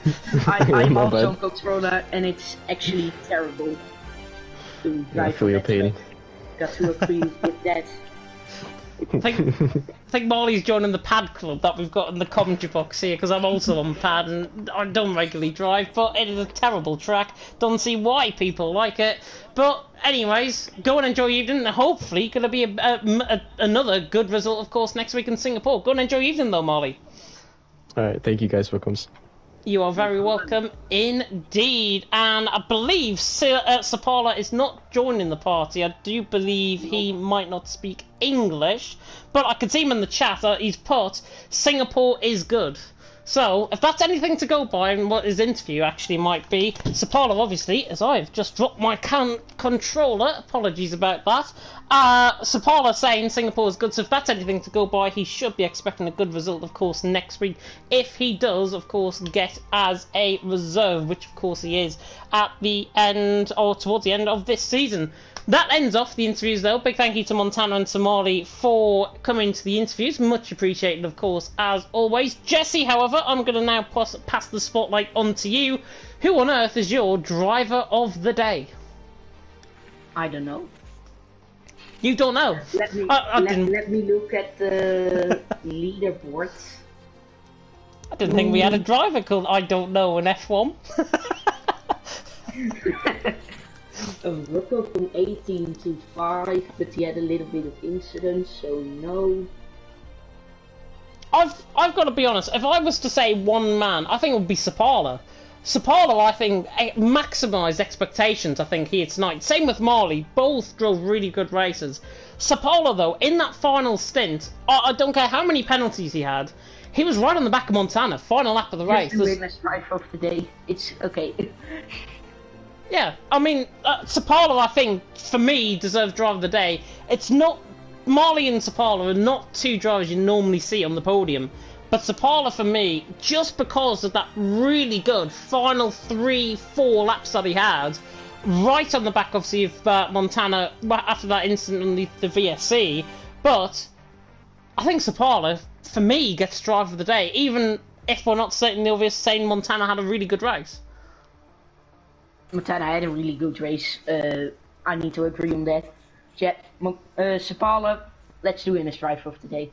I'm also on controller, and it's actually terrible to drive. I feel your pain. Got to agree with that. I think Marley's joining the pad club that we've got in the commentary box here, because I'm also on pad and I don't regularly drive, but it is a terrible track. Don't see why people like it. But anyways, go and enjoy your evening. Hopefully going to be another good result, of course, next week in Singapore. Go and enjoy your evening though, Marley. Alright, thank you guys for coming. You are very welcome indeed. And I believe Sapala is not joining the party. I do believe he might not speak English, but I can see him in the chat. He's put, Singapore is good. So, if that's anything to go by and what his interview actually might be, Sapala, obviously, as I've just dropped my controller, apologies about that, Sapala saying Singapore is good, so if that's anything to go by, he should be expecting a good result, of course, next week, if he does, of course, get as a reserve, which, of course, he is at the end, or towards the end of this season. That ends off the interviews, though. Big thank you to Montana and Somali for coming to the interviews. Much appreciated, of course, as always. Jesse, however, I'm going to now pass the spotlight on to you. Who on earth is your driver of the day? I don't know. You don't know? Let me look at the leaderboards. I didn't think we had a driver called I don't know in F1. Rocco from 18 to 5, but he had a little bit of incident, so no. I've got to be honest. If I was to say one man, I think it would be Sapala. Sapala, I think, maximised expectations. I think here tonight. Same with Marley. Both drove really good races. Sapala, though, in that final stint, I don't care how many penalties he had. He was right on the back of Montana. Final lap of the race. Let's drive off the day. It's okay. Yeah, I mean, Sapala, I think, for me, deserves driver of the day. It's not... Marley and Sapala are not two drivers you normally see on the podium. But Sapala, for me, just because of that really good final 3-4 laps that he had, right on the back, obviously, of Montana after that incident on the VSC. But I think Sapala, for me, gets driver of the day, even if we're not stating the obvious, saying Montana had a really good race. Montana had a really good race. I need to agree on that. Yeah, Sapala, let's do him as driver of the day.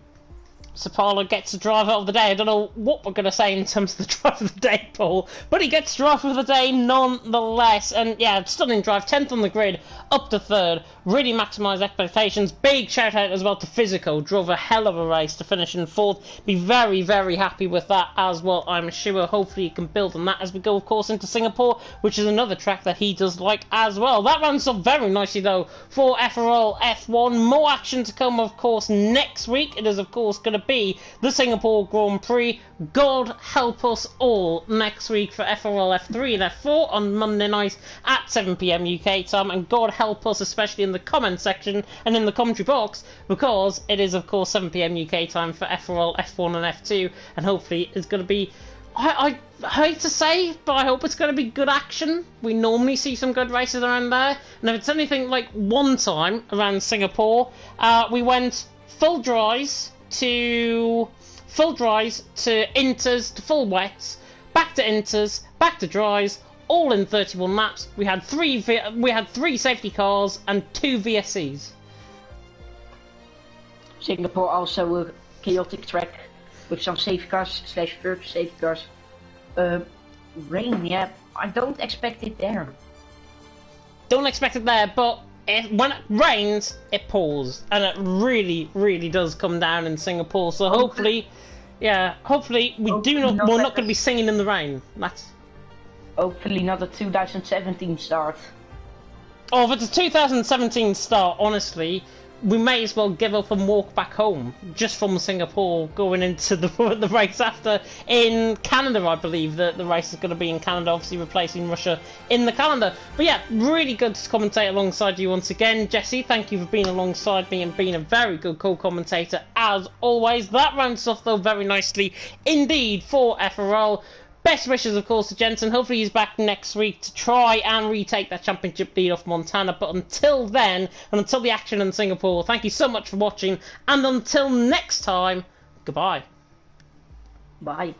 Sapala gets the driver of the day. I don't know what we're going to say in terms of the driver of the day, Paul, but he gets driver of the day nonetheless. And yeah, stunning drive, 10th on the grid, up to 3rd, really maximised expectations. Big shout out as well to Physical, drove a hell of a race to finish in 4th. Be very, very happy with that as well, I'm sure. Hopefully he can build on that as we go, of course, into Singapore, which is another track that he does like as well. That rounds up very nicely, though, for FRL F1. More action to come, of course, next week. It is, of course, going to be the Singapore Grand Prix. God help us all next week for FRL F3 and F4 on Monday night at 7 PM UK time, and God help us especially in the comment section and in the commentary box, because it is of course 7 PM UK time for FRL F1 and F2, and hopefully it's going to be, I hate to say, but I hope it's going to be good action. We normally see some good races around there, and if it's anything like one time around Singapore, we went full dries to inters to full wets, back to inters, back to dries, all in 31 laps. We had three safety cars and 2 VSCs. Singapore also a chaotic track with some safety cars / virtual safety cars. Rain, yeah, I don't expect it there. Don't expect it there, but when it rains, it pours, and it really, really does come down in Singapore. So hopefully, yeah, hopefully we're not going to be singing in the rain. That's hopefully not a 2017 start. Oh, if it's a 2017 start, honestly, we may as well give up and walk back home just from Singapore, going into the race after in Canada. I believe that the race is going to be in Canada, obviously replacing Russia in the calendar. But yeah, really good to commentate alongside you once again, Jesse. Thank you for being alongside me and being a very good co-commentator as always. That rounds off though very nicely indeed for FRL. Best wishes, of course, to Jensen. Hopefully he's back next week to try and retake that championship lead off Montana. But until then, and until the action in Singapore, thank you so much for watching. And until next time, goodbye. Bye.